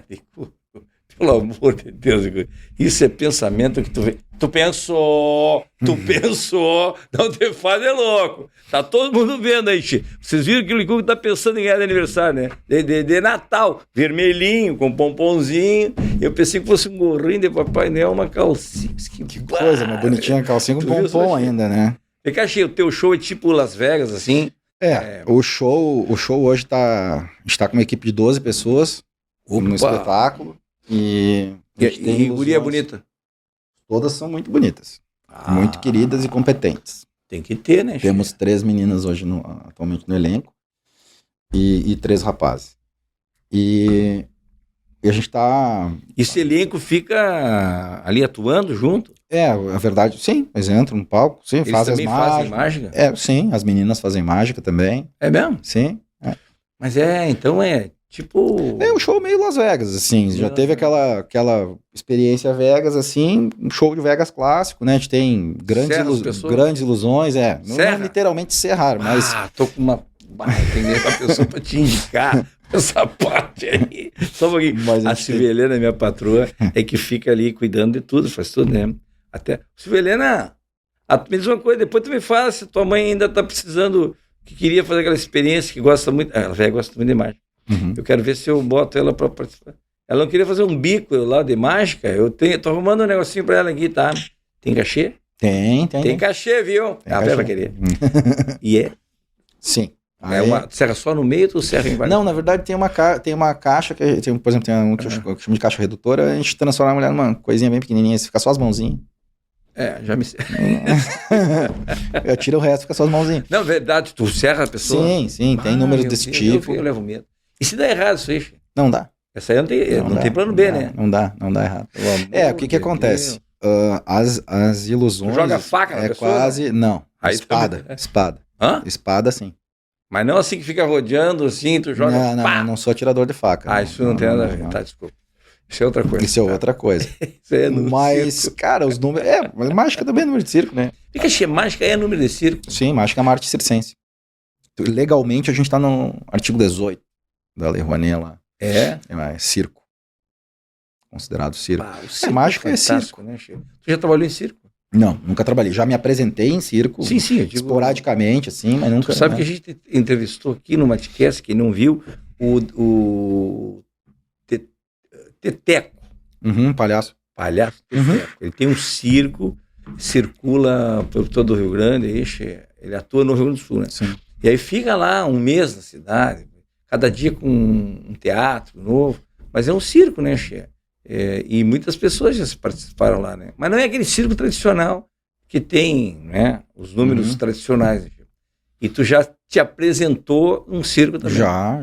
Licurgo, pelo amor de Deus, Licurgo. Isso é pensamento que tu pensou, não te faz é louco. Tá todo mundo vendo aí, Xê. Vocês viram que o Licurgo tá pensando em ganhar de aniversário, né? De Natal, vermelhinho, com pomponzinho. Eu pensei que fosse um gorrinho de Papai Noel, uma calcinha. Que coisa, uma bonitinha calcinha com pompom ainda, né? É que achei, o teu show é tipo Las Vegas, assim? O show hoje a gente tá com uma equipe de 12 pessoas no espetáculo. E guria bonita? Todas são muito bonitas. Muito queridas e competentes. Tem que ter, né? Temos 3 meninas hoje atualmente no elenco. E 3 rapazes. E E a gente tá... Esse elenco fica ali atuando junto? A verdade, sim, eles entram no palco, sim, Eles fazem também as fazem mágicas. mágica? Sim, as meninas fazem mágica também. É mesmo? Sim. Mas então tipo... É um show meio Las Vegas, assim, já teve aquela experiência Vegas, assim, um show de Vegas clássico, né, a gente tem grandes ilusões, não é literalmente serrar, mas... tô com uma... tem outra pessoa pra te indicar essa parte aí. Só um pouquinho. A Silvelena, minha patroa, é que fica ali cuidando de tudo, faz tudo, né? Até... Silvelena, a mesma coisa, depois tu me fala se tua mãe ainda tá precisando, que queria fazer aquela experiência, que gosta muito... Ela já gosta muito de mágica. Eu quero ver se eu boto ela pra participar. Ela não queria fazer um bico lá de mágica, tô arrumando um negocinho pra ela aqui, tá? Tem cachê? Tem. Tem cachê, viu? A Vera vai querer. Sim. Serra só no meio ou serra em vários? Não, na verdade tem uma caixa, por exemplo, tem um que eu chamo de caixa redutora, a gente transforma a mulher numa coisinha bem pequenininha, fica só as mãozinhas. Já me... Eu tiro o resto, fica só as mãozinhas. Não, verdade, tu serra a pessoa? Sim, tem números desse tipo. Eu levo medo. E se dá errado isso aí? Não dá. Essa aí não tem plano B, né? Não dá errado. O que acontece? As ilusões... Tu joga faca na pessoa? Quase... Não, aí espada. Hã? Espada, sim. Mas não assim que fica rodeando, assim, tu joga... Não sou atirador de faca. Isso não tem nada a ver, tá, desculpa. Isso é outra coisa. Isso é outra coisa. Isso é mas, circo. Cara, os números... mas mágica também é número de circo, né? Mágica é número de circo? Sim, mágica é uma arte circense. Legalmente, a gente tá no artigo 18 da Lei Rouanet lá. É circo. Considerado circo. Mágica é circo. Né, tu já trabalhou em circo? Não, nunca trabalhei. Já me apresentei em circo. Sim, eu digo, esporadicamente, assim, mas nunca... Tu sabe que a gente entrevistou aqui no Matcast, quem não viu, o Teteco. Palhaço. Teteco. Ele tem um circo, circula por todo o Rio Grande, ele atua no Rio Grande do Sul, né? Sim. E aí fica lá um mês na cidade, cada dia com um teatro novo, mas é um circo, né, Che? E muitas pessoas já participaram lá, né? Mas não é aquele circo tradicional que tem, né, os números tradicionais. Né? E tu já te apresentou um circo também? Já.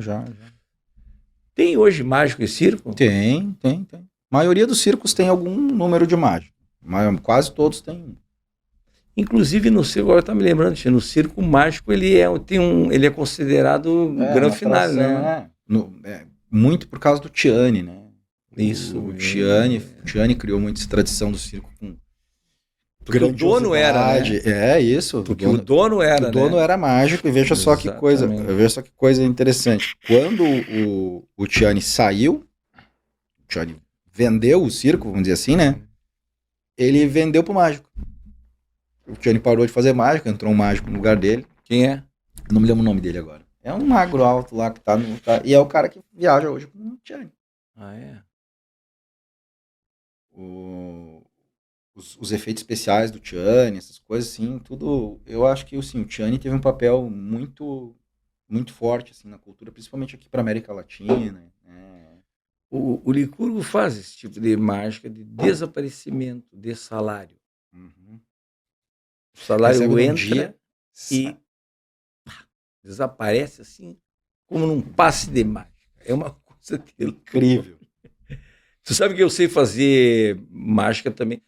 Tem hoje mágico e circo? Tem. A maioria dos circos tem algum número de mágico, mas quase todos têm. Inclusive no circo, agora tá me lembrando, no circo mágico ele é considerado grande final, né? Muito por causa do Tiani, né? Isso. O Tiani criou muito essa tradição do circo com porque o dono era, né? Isso. Porque o dono era, o dono era mágico, e veja só que coisa interessante. Quando o Tiani saiu, o Tiani vendeu o circo, vamos dizer assim, né? Ele vendeu pro mágico. O Tiani parou de fazer mágica, entrou um mágico no lugar dele. Quem é? Eu não me lembro o nome dele agora. É um magro alto lá que tá e é o cara que viaja hoje com o Tiani. Os efeitos especiais do Tiani, essas coisas assim, tudo. Eu acho que assim, o Tiani teve um papel muito, muito forte assim, na cultura, principalmente aqui para América Latina. O Licurgo faz esse tipo de mágica de desaparecimento de salário. O salário entra e desaparece assim, como num passe de mágica. É uma coisa incrível. Tu sabe que eu sei fazer mágica também.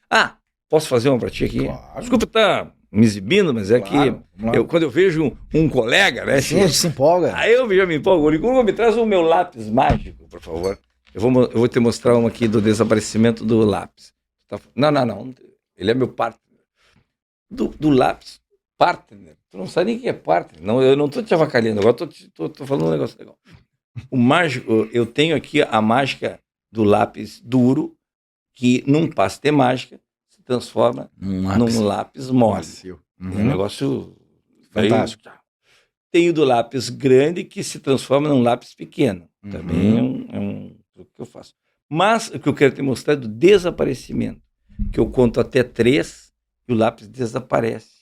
Posso fazer uma pra ti aqui? Claro. Desculpa estar me exibindo, mas é claro, que quando eu vejo um colega, né? Se empolga. Aí eu já me empolgo. O Licurgo, me traz o meu lápis mágico, por favor. Eu vou te mostrar uma aqui do desaparecimento do lápis. Não. Ele é meu partner. Do lápis. Partner. Tu não sabe nem quem é partner. Não, eu não estou te avacalhando. Agora tô falando um negócio legal. O mágico, eu tenho aqui a mágica do lápis duro, que num passe de mágica se transforma num lápis mole. É um negócio fantástico. Tem o do lápis grande, que se transforma num lápis pequeno. Também é um truque que eu faço. Mas o que eu quero te mostrar é do desaparecimento, que eu conto até 3 e o lápis desaparece.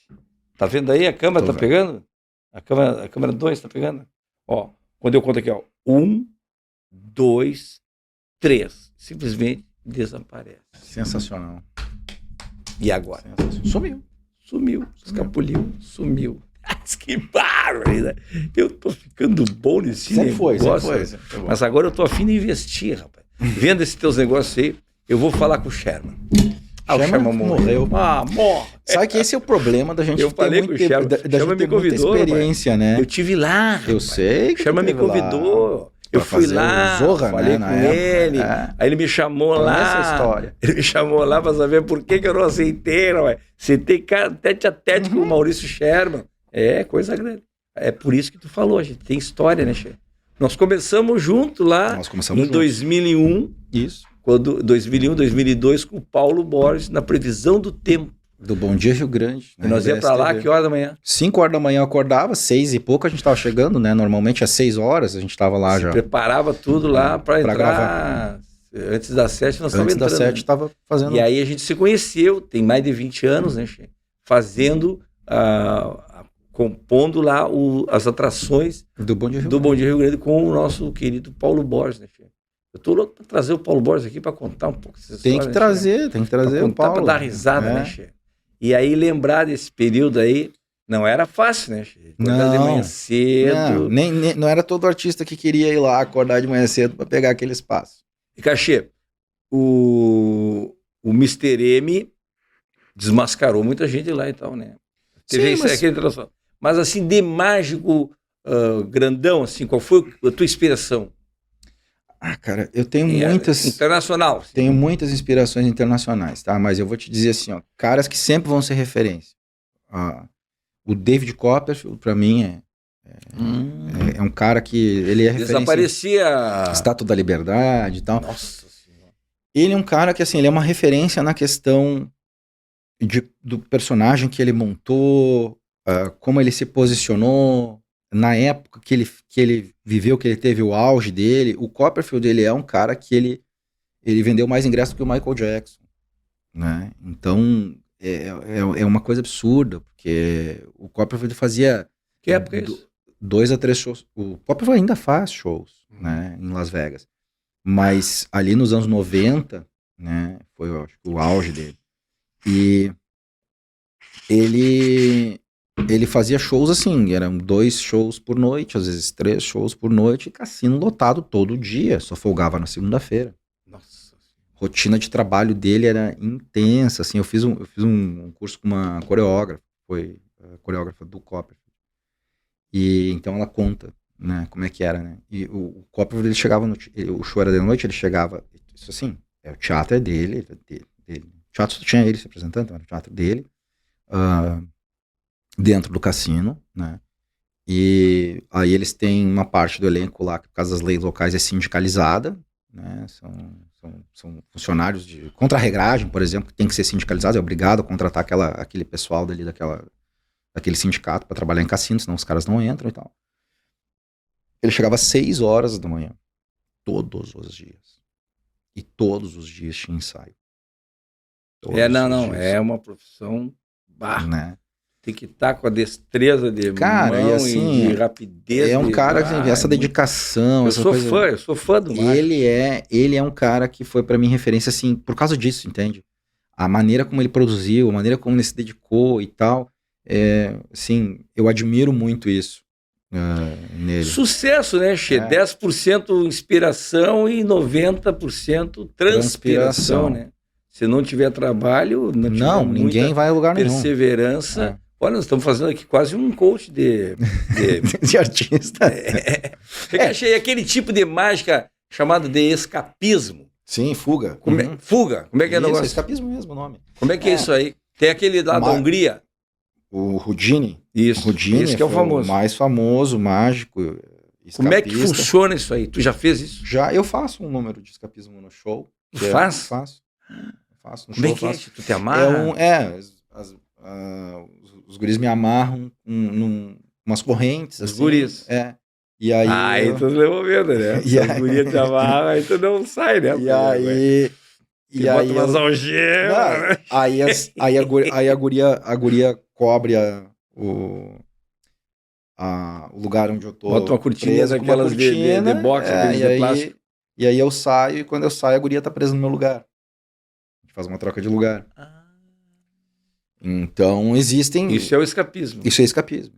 Tá vendo aí? A câmera tá pegando? A câmera 2 tá pegando? Ó, quando eu conto aqui, ó, 1, 2, 3. Simplesmente desaparece. Sensacional. E agora? Sumiu. Escapuliu. Sumiu. Que bárbaro! Eu tô ficando bom nesse negócio. Sempre foi. Mas agora eu tô a fim de investir, rapaz. vendo esses teus negócios aí, eu vou falar com o Sherman. O Sherman morreu. Morre. Sabe que esse é o problema da gente Eu falei com o Sherman. da gente ter muita experiência, né? Eu tive lá. Eu sei O Sherman me convidou. Eu fui lá, Zorra, falei né, com ele, aí ele me chamou lá. Essa história. Ele me chamou lá pra saber por que eu não aceitei, não é? Aceitei tete a tete com o Maurício Sherman. É, coisa grande. É por isso que tu falou, a gente tem história, né, Che? Nós começamos junto lá em 2001. Isso. 2002, com o Paulo Borges, na previsão do tempo. Do Bom Dia Rio Grande. E nós íamos pra lá, que hora da manhã? 5 horas da manhã eu acordava, 6 e pouco a gente tava chegando, né? Normalmente às 6 horas a gente tava lá já. Preparava tudo lá pra entrar. Gravar. Antes das 7 nós estávamos entrando. Antes das 7 tava fazendo. E aí a gente se conheceu, tem mais de 20 anos, né, Che? Fazendo, compondo lá as atrações do Bom Dia Rio Grande com o nosso querido Paulo Borges, né, Che? Eu tô louco pra trazer o Paulo Borges aqui pra contar um pouco dessa história. Tem que trazer pra o Paulo. Pra dar risada, né, Che? E aí lembrar desse período aí, não era fácil, né, Che? Acordar de manhã cedo. Não era todo artista que queria ir lá acordar de manhã cedo pra pegar aquele espaço. E, Cachê, o Mr. M desmascarou muita gente lá e tal, né? Teve aquele troço. Mas assim, de mágico grandão, assim, qual foi a tua inspiração? Cara, eu tenho muitas... Internacional. Sim. Tenho muitas inspirações internacionais, tá? Mas eu vou te dizer assim, ó, caras que sempre vão ser referência. O David Copperfield, pra mim, é um cara que ele é referência. Desaparecia... Estátua da Liberdade e tal. Nossa Senhora. Ele é um cara que, assim, ele é uma referência na questão do personagem que ele montou, como ele se posicionou, na época que ele viveu, que ele teve o auge dele. O Copperfield, ele é um cara que ele vendeu mais ingressos que o Michael Jackson, né? Então, é uma coisa absurda, porque o Copperfield fazia... Que época é isso? 2 a 3 shows. O Copperfield ainda faz shows, né, em Las Vegas. Mas ali nos anos 90, né, foi, eu acho, o auge dele. E ele fazia shows assim, eram 2 shows por noite, às vezes 3 shows por noite, e cassino lotado todo dia, só folgava na segunda-feira. Nossa. Rotina de trabalho dele era intensa, assim, eu fiz um curso com uma coreógrafa, foi a coreógrafa do Copperfield. E então ela conta, né, como é que era, né? E o Copperfield, ele chegava o show era de noite, ele chegava, isso assim, o teatro é dele. O teatro só tinha ele se apresentando, então era o teatro dele. Dentro do cassino, né? E aí eles têm uma parte do elenco lá que, por causa das leis locais, é sindicalizada, né? São funcionários de contra-regragem, por exemplo, que tem que ser sindicalizados, é obrigado a contratar aquele pessoal dali daquele sindicato para trabalhar em cassino, senão os caras não entram e tal. Ele chegava às 6 horas da manhã, todos os dias. E todos os dias tinha ensaio. É uma profissão né? Tem que estar com a destreza de cara, mão e assim, e de rapidez. É um cara que tem essa dedicação. Eu sou fã do Mágico. Ele é um cara que foi pra mim referência, assim, por causa disso, entende? A maneira como ele produziu, a maneira como ele se dedicou e tal, assim, eu admiro muito isso nele. Sucesso, né, Che? 10% inspiração e 90% transpiração, né? Se não tiver trabalho, ninguém vai a lugar nenhum. Perseverança. Olha, nós estamos fazendo aqui quase um coach de artista. Achei aquele tipo de mágica chamado de escapismo. Sim, fuga. Fuga? Como é que é o negócio? Escapismo mesmo o nome. Como é que é isso aí? Tem aquele lá da Hungria. O Houdini. Isso. Esse que é o famoso. O mais famoso, mágico, escapista. Como é que funciona isso aí? Tu já fez isso? Já, eu faço um número de escapismo no show. Faz? Faço. Como é que é? Tu te amarra? Os guris me amarram umas correntes. Os assim, guris. E aí. Tu levou medo, né? E os guris te amarram, aí tu não sai, né? E aí. Bota umas algemas. Aí a guria cobre o lugar onde eu tô. Bota uma cortininha daquelas de boxe, de plástico. E aí eu saio, e quando eu saio, a guria tá presa no meu lugar. Faz uma troca de lugar. Então existem... Isso é o escapismo. Isso é escapismo.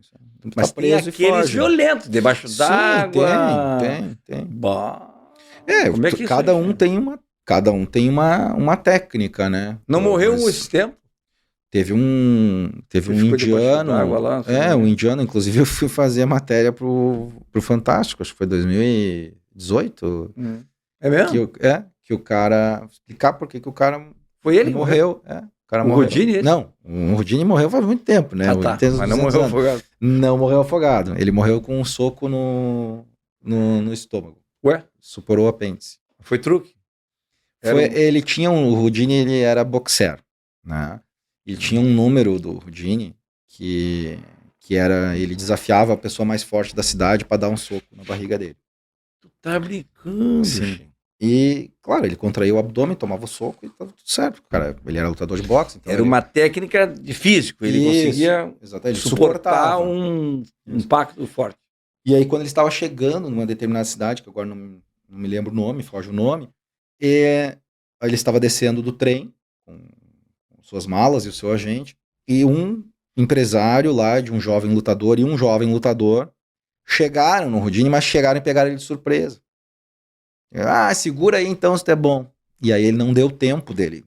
Mas tá preso tem aqueles violentos, debaixo d'água. Tem. Como é que cada um tem uma técnica, né? Não morreu esse tempo? Teve um indiano. Lá, um indiano, inclusive eu fui fazer a matéria pro Fantástico, acho que foi 2018. É mesmo? Que o cara. Explicar por que o cara. Foi ele? Morreu. O cara morreu. Rodini? Não, o Rodini morreu faz muito tempo, né? Mas não morreu afogado. Não morreu afogado. Ele morreu com um soco no estômago. Ué? Superou o apêndice. Foi truque? Ele tinha o Rodini, ele era boxer, né? Ele tinha um número do Rodini que era, ele desafiava a pessoa mais forte da cidade para dar um soco na barriga dele. Tu tá brincando? Sim. E, claro, ele contraiu o abdômen, tomava o soco e tava tudo certo. Cara, ele era lutador de boxe. Então era uma técnica de físico. Ele conseguia suportar um impacto forte. E aí, quando ele estava chegando numa determinada cidade, que agora não me lembro o nome, foge o nome, ele estava descendo do trem com suas malas e o seu agente, e um empresário lá de um jovem lutador e um jovem lutador chegaram no Rodini, mas chegaram e pegaram ele de surpresa. Segura aí então se tu é bom. E aí ele não deu tempo dele.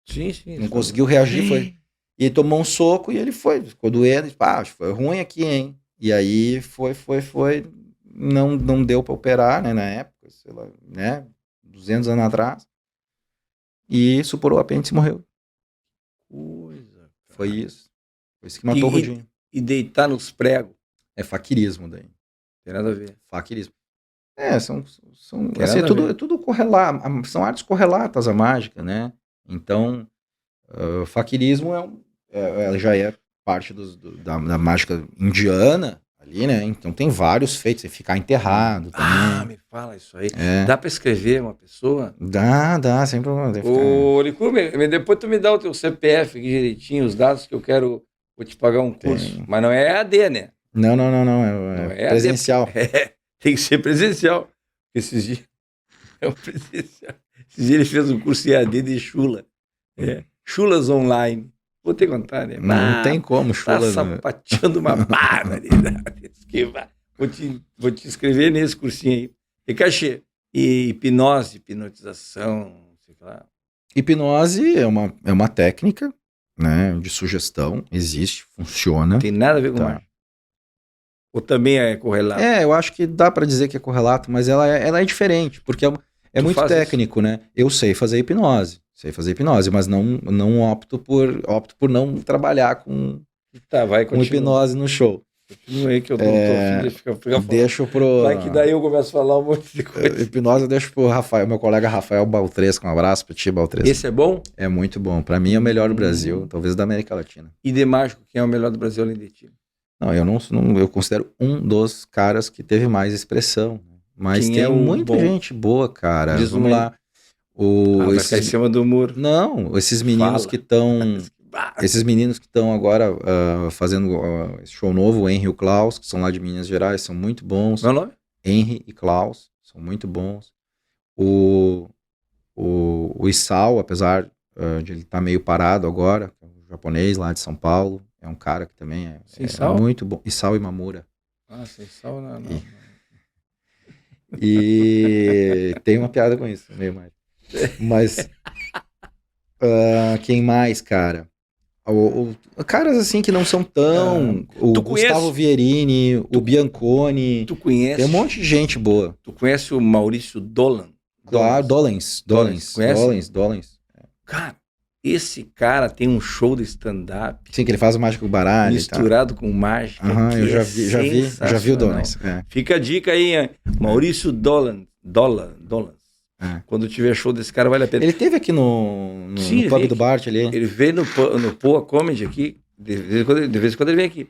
Sim. Não conseguiu reagir, foi. E ele tomou um soco e ele ficou doendo. Acho que foi ruim aqui, hein? E aí foi. Não deu pra operar, né, na época, sei lá, né, 200 anos atrás. E superou o apêndice e morreu. Coisa. Foi isso. Foi isso que matou o Rodinho. E deitar nos pregos. É faquirismo daí. Tem nada a ver. Faquirismo. São assim, é tudo correlato. São artes correlatas à mágica, né? Então, faquirismo já é parte da mágica indiana ali, né? Então tem vários feitos, você ficar enterrado também. Me fala isso aí. Dá pra escrever uma pessoa? Dá, sem problema. Ô, Licurme, depois tu me dá o teu CPF aqui direitinho, os dados que eu quero, vou te pagar um curso. Mas não é EAD, né? Não, é presencial. Tem que ser presencial. Esses dias é o presencial. Esses dias ele fez um curso EAD de Chula. Chulas online. Vou te contar, né? Não tem como, Chula. Tá sapateando uma barbaridade. Vou te inscrever nesse cursinho aí. E cachê. E hipnose, hipnotização, sei lá. Hipnose é uma técnica, né, de sugestão. Existe, funciona. Não tem nada a ver com mágica. Ou também é correlato? Eu acho que dá pra dizer que é correlato, mas ela é diferente, porque é muito técnico, né? Eu sei fazer hipnose, mas não opto por não trabalhar com hipnose no show. Continua aí que eu tô filho, fica falando. Deixo pro... Vai que daí eu começo a falar um monte de coisa. Hipnose eu deixo pro Rafael, meu colega Rafael Baltresco, um abraço pra ti, Baltresco. Esse é bom? É muito bom, pra mim é o melhor do Brasil, talvez da América Latina. E de mágico, quem é o melhor do Brasil além de ti? Não, eu considero um dos caras que teve mais expressão. Mas tem muita gente boa, cara. Vamos lá. Vai ficar em cima do muro. Não, esses meninos que estão... Esses meninos que estão agora fazendo esse show novo, o Henry e o Klaus, que são lá de Minas Gerais, são muito bons. Meu nome? Henry e Klaus, são muito bons. O Isao, apesar de ele estar meio parado agora, um japonês lá de São Paulo, é um cara que também é muito bom. Isao Imamura. Isao não. E tem uma piada com isso, meio mais. Mas quem mais, cara? Caras assim que não são tão... o Gustavo Vierini, o Bianconi. Tu conhece? Tem um monte de gente boa. Tu conhece o Maurício Dolan? Dollens. Cara, esse cara tem um show de stand-up. Sim, que ele faz o mágico baralho. Misturado com mágica. Eu já vi o Dollens. Fica a dica aí, Maurício Dolan. Quando tiver show desse cara, vale a pena. Ele teve aqui no pub do Bart ali. Ele veio no Poa Comedy aqui. De vez em quando ele vem aqui.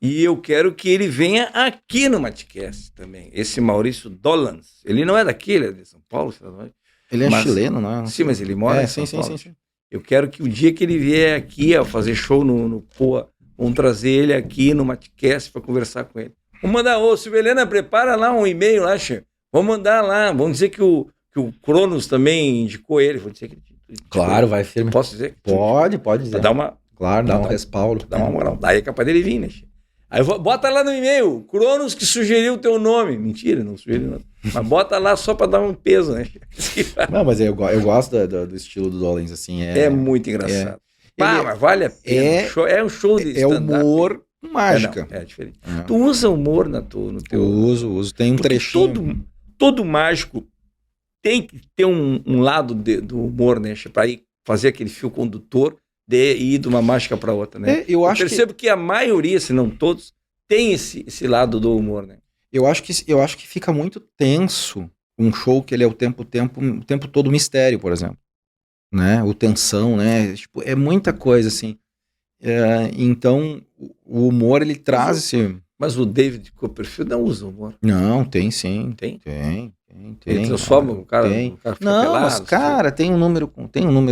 E eu quero que ele venha aqui no Matcast também. Esse Maurício Dollans. Ele não é daqui, ele é de São Paulo. Ele é chileno, não é? Sim, mas ele mora em São Paulo. Sim. Eu quero que o dia que ele vier aqui a fazer show no Poa, vamos trazer ele aqui no Matcast para conversar com ele. Vamos mandar, Silvia Helena, prepara lá um e-mail lá, chefe. Vamos mandar lá, vamos dizer que o Cronos também indicou ele. Vou dizer que claro, vai firme. Posso dizer? Pode dizer. Dá uma... Claro, dá um respaldo. Dá uma moral. Daí é capaz dele vir, né? Aí bota lá no e-mail, Cronos que sugeriu o teu nome. Mentira, não sugeriu nada. Mas bota lá só para dar um peso, né? Não, mas eu gosto do estilo do Dolenz, assim. É muito engraçado. Mas vale a pena. É um show de stand-up. É humor com mágica. É diferente. Tu usa humor no teu... Uso. Tem um trechinho. Todo mágico tem que ter um lado do humor, né? Para ir fazer aquele fio condutor de ir de uma mágica para outra, né? Eu percebo que a maioria, se não todos, tem esse lado do humor, né? Eu acho que fica muito tenso um show que ele é o tempo todo mistério, por exemplo. Né? O tensão, né? Tipo, é muita coisa, assim. Então, o humor, ele traz esse... Mas o David Copperfield não usa humor. Não, tem sim. Tem? Tem. Ele transforma o cara... Tem. O cara não, pelado, mas, cara, tem um número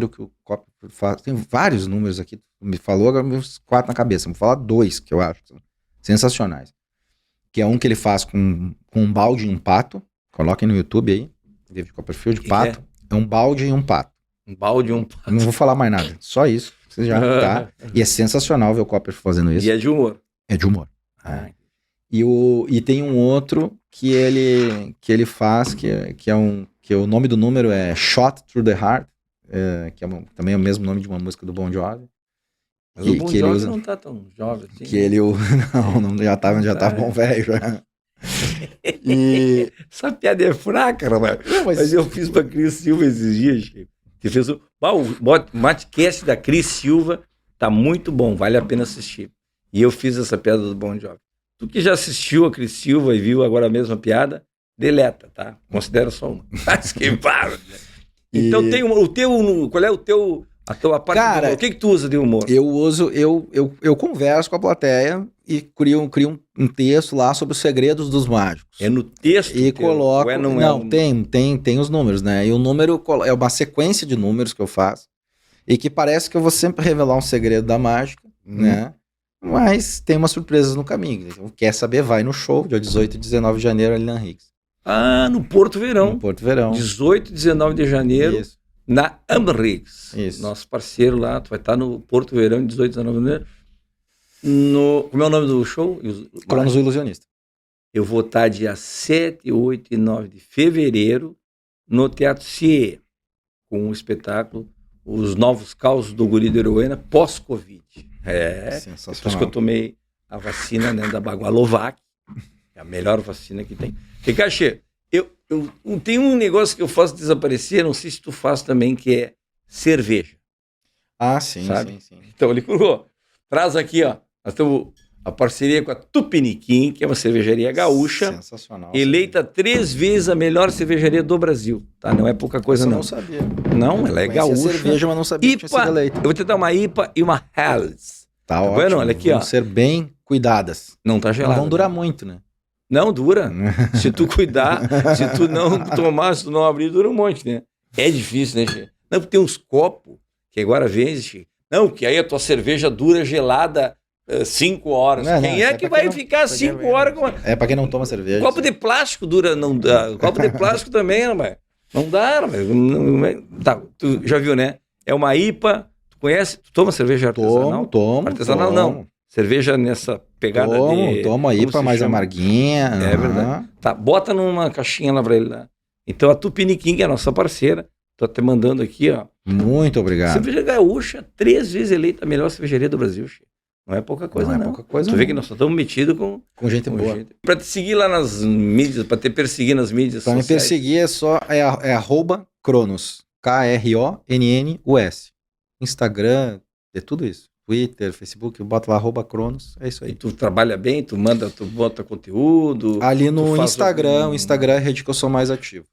que o Copperfield faz. Tem vários números aqui. Me falou, agora me 4 na cabeça. Vou falar 2 que eu acho sensacionais. Que é um que ele faz com um balde e um pato. Coloquem no YouTube aí. David Copperfield, pato. É um balde e um pato. Um balde e um pato. Não vou falar mais nada. Só isso. Você já tá. E é sensacional ver o Copperfield fazendo isso. E é de humor. É de humor. E tem um outro que ele faz, que o nome do número é Shot Through the Heart, que também é o mesmo nome de uma música do Bon Jovi. Mas o Bon Jovi não tá tão jovem assim. Que ele não, já tá bom velho já. Essa piada é fraca, rapaz. Mas eu fiz pra Cris Silva esses dias, Chico. Você fez o Matcast da Cris Silva, tá muito bom, vale a pena assistir. E eu fiz essa piada do Bon Jovi. Tu que já assistiu a Cris Silva e viu agora a mesma piada, deleta, tá? Considera só uma. Mas que paro. Então tem o teu... Qual é a tua parte? Cara, o que tu usa de humor? Eu converso com a plateia e crio um texto lá sobre os segredos dos mágicos. É no texto? E coloco... Tem os números, né? E o número é uma sequência de números que eu faço e que parece que eu vou sempre revelar um segredo da mágica, né? Mas tem umas surpresas no caminho. Então, quer saber? Vai no show, dia 18 e 19 de janeiro, ali na Higgs. No Porto Verão. No Porto Verão. 18 e 19 de janeiro. Isso. Na Amrix. Isso. Nosso parceiro lá. Tu vai estar no Porto Verão, 18 e 19 de janeiro. Como é o nome do show? Cronos o Ilusionista. Eu vou estar dia 7, 8 e 9 de fevereiro no Teatro CIE, com o espetáculo Os Novos Causos do Guri da Heroína pós-Covid. Depois que eu tomei a vacina, né, da Bagualovac, é a melhor vacina que tem. Ricaxê, eu tenho um negócio que eu faço desaparecer, não sei se tu faz também, que é cerveja. Sim, sabe? Sim. Então, Licurgo, traz aqui, ó, nós temos a parceria com a Tupiniquim, que é uma cervejaria gaúcha. Sensacional. Eleita 3 vezes a melhor cervejaria do Brasil. Tá? Não é pouca coisa, não. Eu não sabia. Não, ela é gaúcha. Cerveja, mas não sabia que tinha sido eleita. Eu vou te dar uma IPA e uma Helles. Tá ótimo. Vendo? Olha aqui, vão ser bem cuidadas. Não tá gelado. Não vão durar muito, né? Não, dura. Se tu cuidar, se tu não tomar, se tu não abrir, dura um monte, né? É difícil, né, Che? Não, porque tem uns copos que agora vende, Che. Não, que aí a tua cerveja dura gelada 5 horas. Quem é que vai ficar 5 horas com... É pra quem não toma cerveja. Copo de plástico dura, não dá. Copo de plástico também, não dá, tá, tu já viu, né? É uma IPA, tu conhece? Tu toma cerveja artesanal? Tomo. Artesanal não. Cerveja nessa pegada Toma IPA mais amarguinha. É verdade. Tá, bota numa caixinha lá pra ele lá. Então a Tupiniquim, que é a nossa parceira, tô até mandando aqui, ó. Muito obrigado. Cerveja gaúcha, 3 vezes eleita a melhor cervejaria do Brasil, Che. Não é pouca coisa, não. É pouca coisa, tu vê que nós só estamos metidos com gente boa. Pra te seguir lá nas mídias, pra te perseguir nas mídias sociais. Pra me perseguir é arroba Cronos. KRONNUS. Instagram, é tudo isso. Twitter, Facebook, bota lá arroba Cronos, é isso aí. E tu trabalha bem, tu bota conteúdo. Ali no Instagram, o Instagram é a rede que eu sou mais ativo.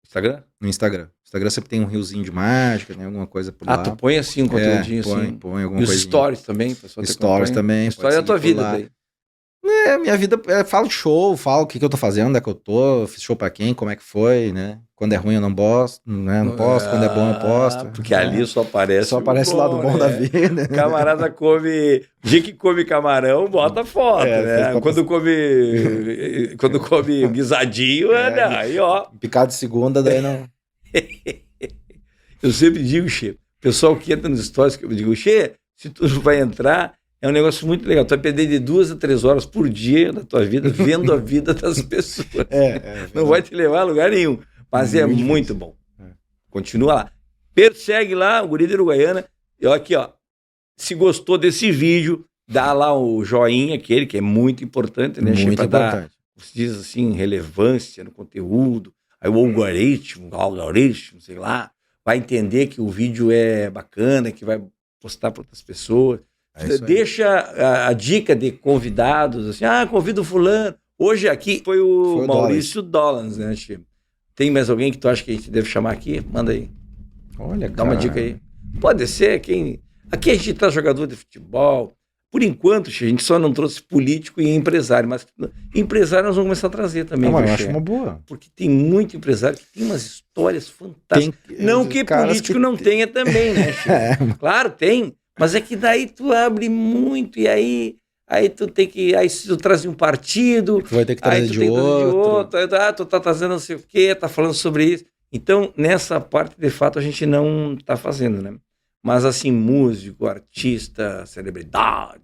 Instagram? No Instagram. O Instagram sempre tem um riozinho de mágica, né? Alguma coisa por lá. Tu põe assim um conteúdinho assim. Põe alguma coisa. E os stories também, stories também. História é a tua vida daí. Minha vida, falo de show, falo o que eu tô fazendo, onde é que eu tô, fiz show pra quem, como é que foi, né? Quando é ruim eu não posto, né? Não posto, quando é bom eu posto. Porque ali só aparece o lado bom da vida. Camarada come, dia que come camarão, bota foto, né? Quando come guisadinho, aí ó. Picado de segunda, daí não... Eu sempre digo, Che, pessoal que entra nos stories, eu digo, Che, se tu vai entrar, É um negócio muito legal. Tu vai perder de 2 a 3 horas por dia da tua vida vendo a vida das pessoas. Não vai te levar a lugar nenhum. Mas é muito bom. Continua lá. Persegue lá o Guri da Uruguaiana. E aqui, ó. Se gostou desse vídeo, dá lá o joinha, aquele que é muito importante, né? Muito importante. Dar, se diz assim, relevância no conteúdo. Aí o algoritmo, sei lá, vai entender que o vídeo é bacana, que vai postar para outras pessoas. Deixa a dica de convidados, assim, convida o fulano. Hoje aqui foi o Maurício Dollans, né, Chico? Tem mais alguém que tu acha que a gente deve chamar aqui? Manda aí. Olha, dá uma dica aí. Pode ser quem... Aqui a gente traz jogador de futebol. Por enquanto, a gente só não trouxe político e empresário, mas empresário nós vamos começar a trazer também. Eu acho uma boa. Porque tem muito empresário que tem umas histórias fantásticas. Não que político não tenha também, né, Chico? Claro, tem. Mas é que daí tu abre muito e aí tu tem que... Aí tu traz um partido... Tu vai ter que trazer de outro. Tu tá trazendo não sei o quê, tá falando sobre isso. Então, nessa parte, de fato, a gente não tá fazendo, né? Mas assim, músico, artista, celebridades,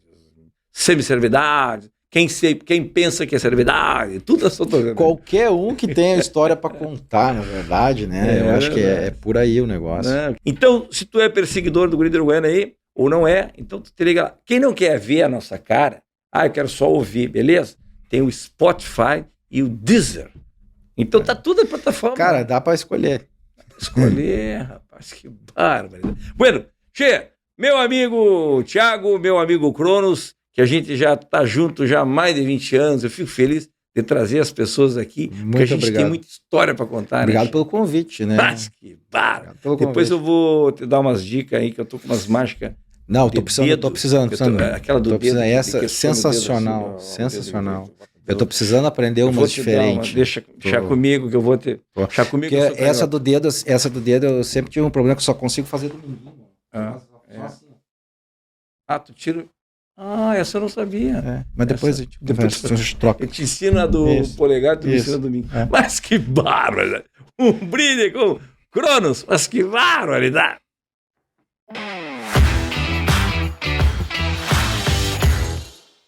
semi-celebridades, quem pensa que é celebridade, tudo essa coisa. Qualquer um que tenha história para contar, na verdade, né? Eu acho que é por aí o negócio. Então, se tu é perseguidor do Guri da Uruguaiana aí, ou não é, então tu te liga lá. Quem não quer ver a nossa cara, eu quero só ouvir, beleza? Tem o Spotify e o Deezer. Então tá tudo na plataforma. Cara, dá para escolher. Rapaz, que bárbaro. Bueno, meu amigo Thiago, meu amigo Cronos, que a gente já tá junto já há mais de 20 anos, eu fico feliz de trazer as pessoas aqui, porque a gente tem muita história para contar. Obrigado pelo convite, né? Mas que bárbaro. Depois eu vou te dar umas dicas aí, que eu tô com umas mágicas. Não, tô precisando. Aquela do dedo. Essa sensacional, sensacional. Eu tô precisando aprender umas diferentes. Deixa comigo que eu vou ter. Deixa comigo. Essa do dedo eu sempre tive um problema que eu só consigo fazer domingo. Tu tira. Essa eu não sabia. Mas depois a gente troca. Eu te ensino a do polegar, tu me ensina a domingo. Mas que bárbaro! Um brinde com Cronos, mas que barbaridade!